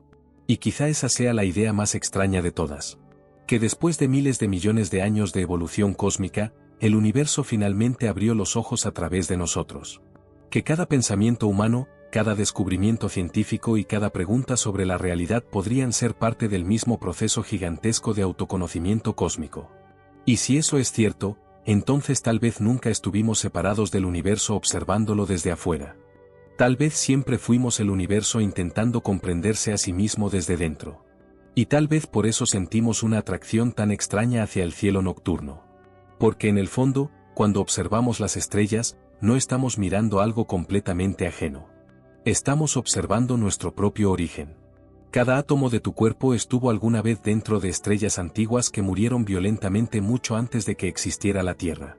Y quizá esa sea la idea más extraña de todas. Que después de miles de millones de años de evolución cósmica, el universo finalmente abrió los ojos a través de nosotros. Que cada pensamiento humano, cada descubrimiento científico y cada pregunta sobre la realidad podrían ser parte del mismo proceso gigantesco de autoconocimiento cósmico. Y si eso es cierto, entonces tal vez nunca estuvimos separados del universo observándolo desde afuera. Tal vez siempre fuimos el universo intentando comprenderse a sí mismo desde dentro. Y tal vez por eso sentimos una atracción tan extraña hacia el cielo nocturno. Porque en el fondo, cuando observamos las estrellas, no estamos mirando algo completamente ajeno. Estamos observando nuestro propio origen. Cada átomo de tu cuerpo estuvo alguna vez dentro de estrellas antiguas que murieron violentamente mucho antes de que existiera la Tierra.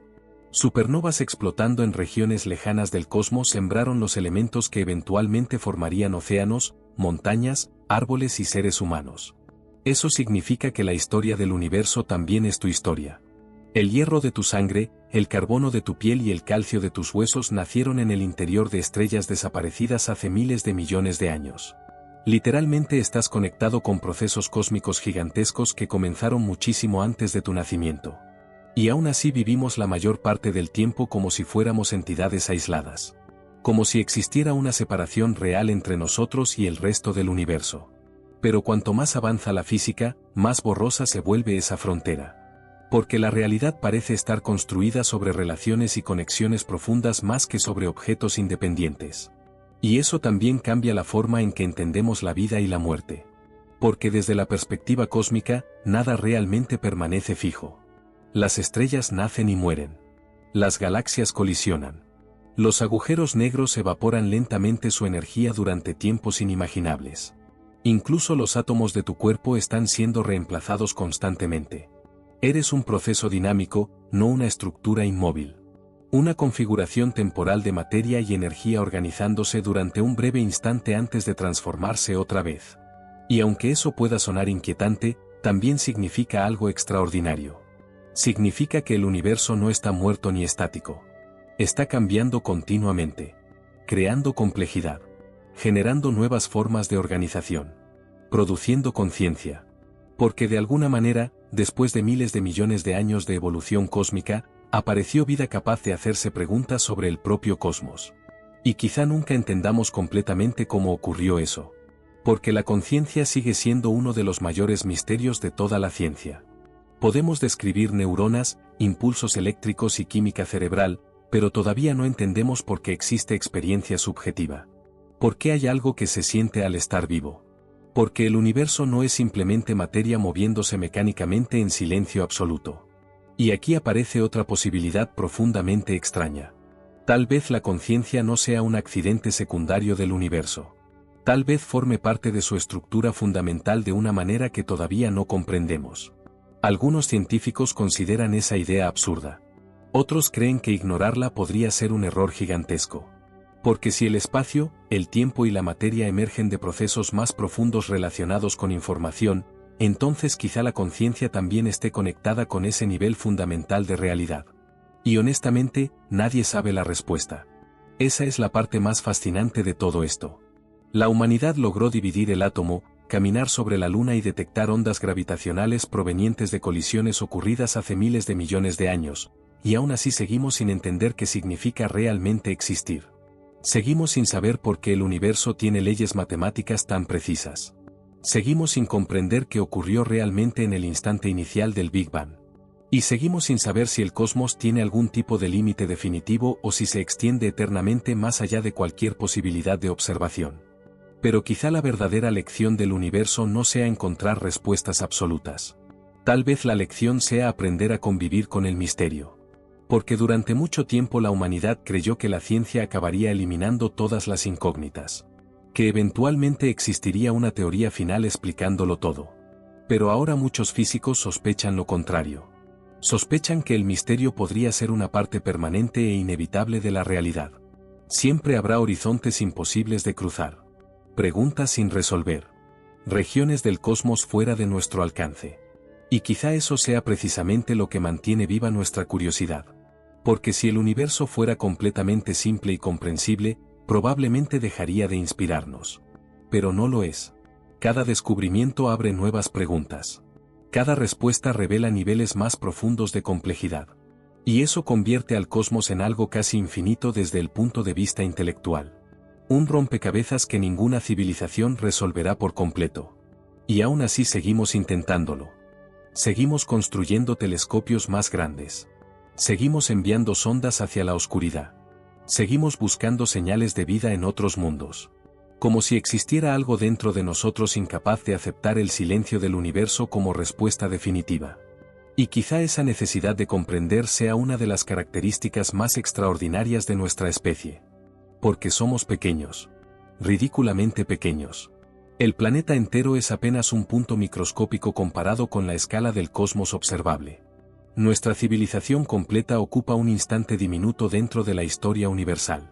Supernovas explotando en regiones lejanas del cosmos sembraron los elementos que eventualmente formarían océanos, montañas, árboles y seres humanos. Eso significa que la historia del universo también es tu historia. El hierro de tu sangre, el carbono de tu piel y el calcio de tus huesos nacieron en el interior de estrellas desaparecidas hace miles de millones de años. Literalmente estás conectado con procesos cósmicos gigantescos que comenzaron muchísimo antes de tu nacimiento. Y aún así vivimos la mayor parte del tiempo como si fuéramos entidades aisladas. Como si existiera una separación real entre nosotros y el resto del universo. Pero cuanto más avanza la física, más borrosa se vuelve esa frontera. Porque la realidad parece estar construida sobre relaciones y conexiones profundas más que sobre objetos independientes. Y eso también cambia la forma en que entendemos la vida y la muerte. Porque desde la perspectiva cósmica, nada realmente permanece fijo. Las estrellas nacen y mueren. Las galaxias colisionan. Los agujeros negros evaporan lentamente su energía durante tiempos inimaginables. Incluso los átomos de tu cuerpo están siendo reemplazados constantemente. Eres un proceso dinámico, no una estructura inmóvil. Una configuración temporal de materia y energía organizándose durante un breve instante antes de transformarse otra vez. Y aunque eso pueda sonar inquietante, también significa algo extraordinario. Significa que el universo no está muerto ni estático. Está cambiando continuamente. Creando complejidad. Generando nuevas formas de organización. Produciendo conciencia. Porque de alguna manera, después de miles de millones de años de evolución cósmica, apareció vida capaz de hacerse preguntas sobre el propio cosmos. Y quizá nunca entendamos completamente cómo ocurrió eso. Porque la conciencia sigue siendo uno de los mayores misterios de toda la ciencia. Podemos describir neuronas, impulsos eléctricos y química cerebral, pero todavía no entendemos por qué existe experiencia subjetiva. ¿Por qué hay algo que se siente al estar vivo? Porque el universo no es simplemente materia moviéndose mecánicamente en silencio absoluto. Y aquí aparece otra posibilidad profundamente extraña. Tal vez la conciencia no sea un accidente secundario del universo. Tal vez forme parte de su estructura fundamental de una manera que todavía no comprendemos. Algunos científicos consideran esa idea absurda. Otros creen que ignorarla podría ser un error gigantesco. Porque si el espacio, el tiempo y la materia emergen de procesos más profundos relacionados con información, entonces quizá la conciencia también esté conectada con ese nivel fundamental de realidad. Y honestamente, nadie sabe la respuesta. Esa es la parte más fascinante de todo esto. La humanidad logró dividir el átomo, caminar sobre la Luna y detectar ondas gravitacionales provenientes de colisiones ocurridas hace miles de millones de años, y aún así seguimos sin entender qué significa realmente existir. Seguimos sin saber por qué el universo tiene leyes matemáticas tan precisas. Seguimos sin comprender qué ocurrió realmente en el instante inicial del Big Bang. Y seguimos sin saber si el cosmos tiene algún tipo de límite definitivo o si se extiende eternamente más allá de cualquier posibilidad de observación. Pero quizá la verdadera lección del universo no sea encontrar respuestas absolutas. Tal vez la lección sea aprender a convivir con el misterio. Porque durante mucho tiempo la humanidad creyó que la ciencia acabaría eliminando todas las incógnitas. Que eventualmente existiría una teoría final explicándolo todo. Pero ahora muchos físicos sospechan lo contrario. Sospechan que el misterio podría ser una parte permanente e inevitable de la realidad. Siempre habrá horizontes imposibles de cruzar. Preguntas sin resolver. Regiones del cosmos fuera de nuestro alcance. Y quizá eso sea precisamente lo que mantiene viva nuestra curiosidad. Porque si el universo fuera completamente simple y comprensible, probablemente dejaría de inspirarnos. Pero no lo es. Cada descubrimiento abre nuevas preguntas. Cada respuesta revela niveles más profundos de complejidad. Y eso convierte al cosmos en algo casi infinito desde el punto de vista intelectual. Un rompecabezas que ninguna civilización resolverá por completo. Y aún así seguimos intentándolo. Seguimos construyendo telescopios más grandes. Seguimos enviando sondas hacia la oscuridad. Seguimos buscando señales de vida en otros mundos. Como si existiera algo dentro de nosotros incapaz de aceptar el silencio del universo como respuesta definitiva. Y quizá esa necesidad de comprender sea una de las características más extraordinarias de nuestra especie. Porque somos pequeños. Ridículamente pequeños. El planeta entero es apenas un punto microscópico comparado con la escala del cosmos observable. Nuestra civilización completa ocupa un instante diminuto dentro de la historia universal.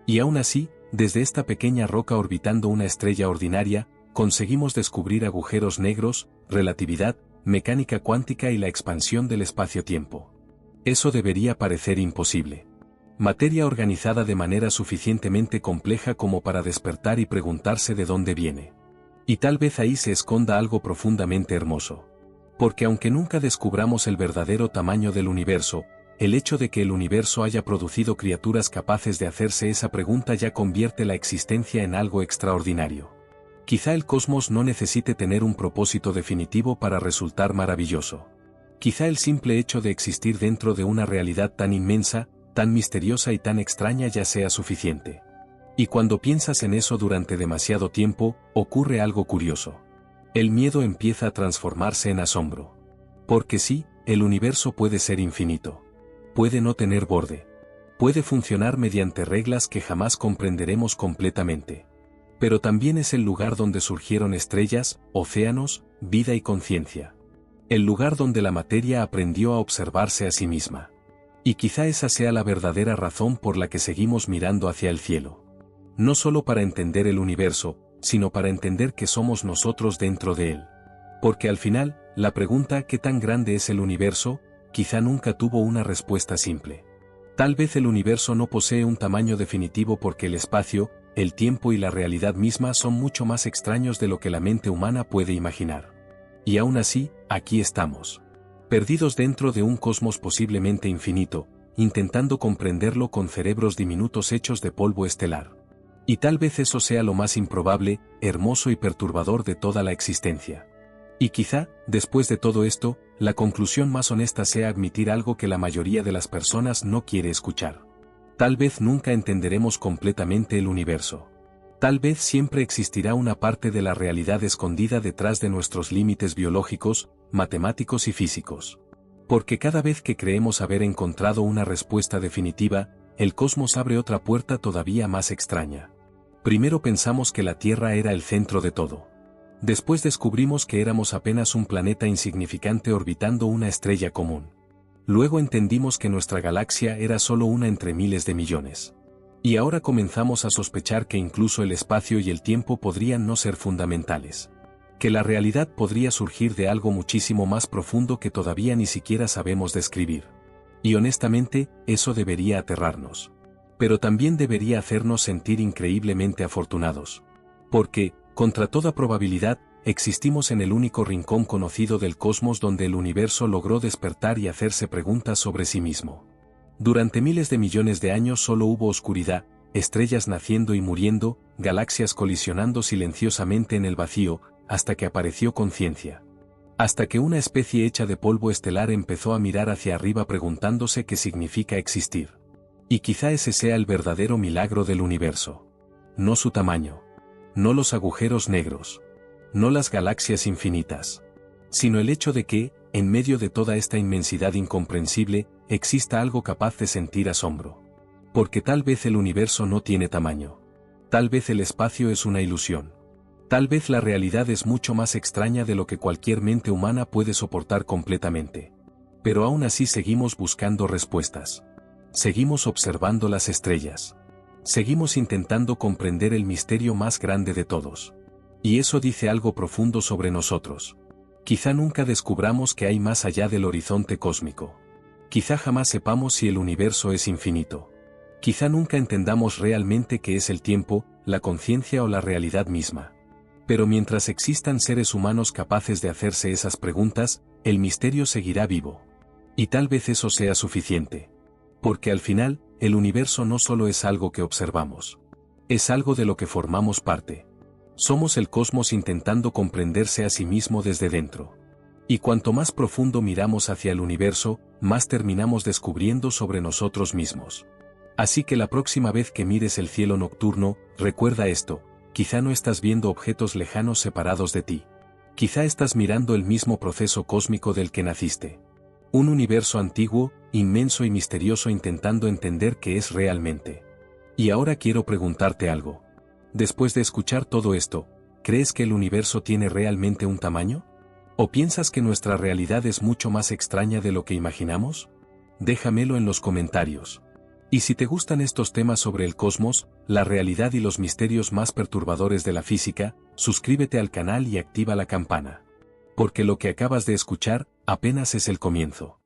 Y aún así, desde esta pequeña roca orbitando una estrella ordinaria, conseguimos descubrir agujeros negros, relatividad, mecánica cuántica y la expansión del espacio-tiempo. Eso debería parecer imposible. Materia organizada de manera suficientemente compleja como para despertar y preguntarse de dónde viene. Y tal vez ahí se esconda algo profundamente hermoso. Porque aunque nunca descubramos el verdadero tamaño del universo, el hecho de que el universo haya producido criaturas capaces de hacerse esa pregunta ya convierte la existencia en algo extraordinario. Quizá el cosmos no necesite tener un propósito definitivo para resultar maravilloso. Quizá el simple hecho de existir dentro de una realidad tan inmensa, tan misteriosa y tan extraña ya sea suficiente. Y cuando piensas en eso durante demasiado tiempo, ocurre algo curioso. El miedo empieza a transformarse en asombro. Porque sí, el universo puede ser infinito. Puede no tener borde. Puede funcionar mediante reglas que jamás comprenderemos completamente. Pero también es el lugar donde surgieron estrellas, océanos, vida y conciencia. El lugar donde la materia aprendió a observarse a sí misma. Y quizá esa sea la verdadera razón por la que seguimos mirando hacia el cielo. No solo para entender el universo, sino para entender que somos nosotros dentro de él. Porque al final, la pregunta ¿qué tan grande es el universo? Quizá nunca tuvo una respuesta simple. Tal vez el universo no posee un tamaño definitivo porque el espacio, el tiempo y la realidad misma son mucho más extraños de lo que la mente humana puede imaginar. Y aún así, aquí estamos. Perdidos dentro de un cosmos posiblemente infinito, intentando comprenderlo con cerebros diminutos hechos de polvo estelar. Y tal vez eso sea lo más improbable, hermoso y perturbador de toda la existencia. Y quizá, después de todo esto, la conclusión más honesta sea admitir algo que la mayoría de las personas no quiere escuchar. Tal vez nunca entenderemos completamente el universo. Tal vez siempre existirá una parte de la realidad escondida detrás de nuestros límites biológicos, matemáticos y físicos. Porque cada vez que creemos haber encontrado una respuesta definitiva, el cosmos abre otra puerta todavía más extraña. Primero pensamos que la Tierra era el centro de todo. Después descubrimos que éramos apenas un planeta insignificante orbitando una estrella común. Luego entendimos que nuestra galaxia era solo una entre miles de millones. Y ahora comenzamos a sospechar que incluso el espacio y el tiempo podrían no ser fundamentales. Que la realidad podría surgir de algo muchísimo más profundo que todavía ni siquiera sabemos describir. Y honestamente, eso debería aterrarnos. Pero también debería hacernos sentir increíblemente afortunados. Porque, contra toda probabilidad, existimos en el único rincón conocido del cosmos donde el universo logró despertar y hacerse preguntas sobre sí mismo. Durante miles de millones de años solo hubo oscuridad, estrellas naciendo y muriendo, galaxias colisionando silenciosamente en el vacío, hasta que apareció conciencia. Hasta que una especie hecha de polvo estelar empezó a mirar hacia arriba preguntándose qué significa existir. Y quizá ese sea el verdadero milagro del universo. No su tamaño. No los agujeros negros. No las galaxias infinitas. Sino el hecho de que, en medio de toda esta inmensidad incomprensible, exista algo capaz de sentir asombro. Porque tal vez el universo no tiene tamaño. Tal vez el espacio es una ilusión. Tal vez la realidad es mucho más extraña de lo que cualquier mente humana puede soportar completamente. Pero aún así seguimos buscando respuestas. Seguimos observando las estrellas. Seguimos intentando comprender el misterio más grande de todos. Y eso dice algo profundo sobre nosotros. Quizá nunca descubramos que hay más allá del horizonte cósmico. Quizá jamás sepamos si el universo es infinito. Quizá nunca entendamos realmente qué es el tiempo, la conciencia o la realidad misma. Pero mientras existan seres humanos capaces de hacerse esas preguntas, el misterio seguirá vivo. Y tal vez eso sea suficiente. Porque al final, el universo no solo es algo que observamos. Es algo de lo que formamos parte. Somos el cosmos intentando comprenderse a sí mismo desde dentro. Y cuanto más profundo miramos hacia el universo, más terminamos descubriendo sobre nosotros mismos. Así que la próxima vez que mires el cielo nocturno, recuerda esto. Quizá no estás viendo objetos lejanos separados de ti. Quizá estás mirando el mismo proceso cósmico del que naciste. Un universo antiguo, inmenso y misterioso intentando entender qué es realmente. Y ahora quiero preguntarte algo. Después de escuchar todo esto, ¿crees que el universo tiene realmente un tamaño? ¿O piensas que nuestra realidad es mucho más extraña de lo que imaginamos? Déjamelo en los comentarios. Y si te gustan estos temas sobre el cosmos, la realidad y los misterios más perturbadores de la física, suscríbete al canal y activa la campana. Porque lo que acabas de escuchar, apenas es el comienzo.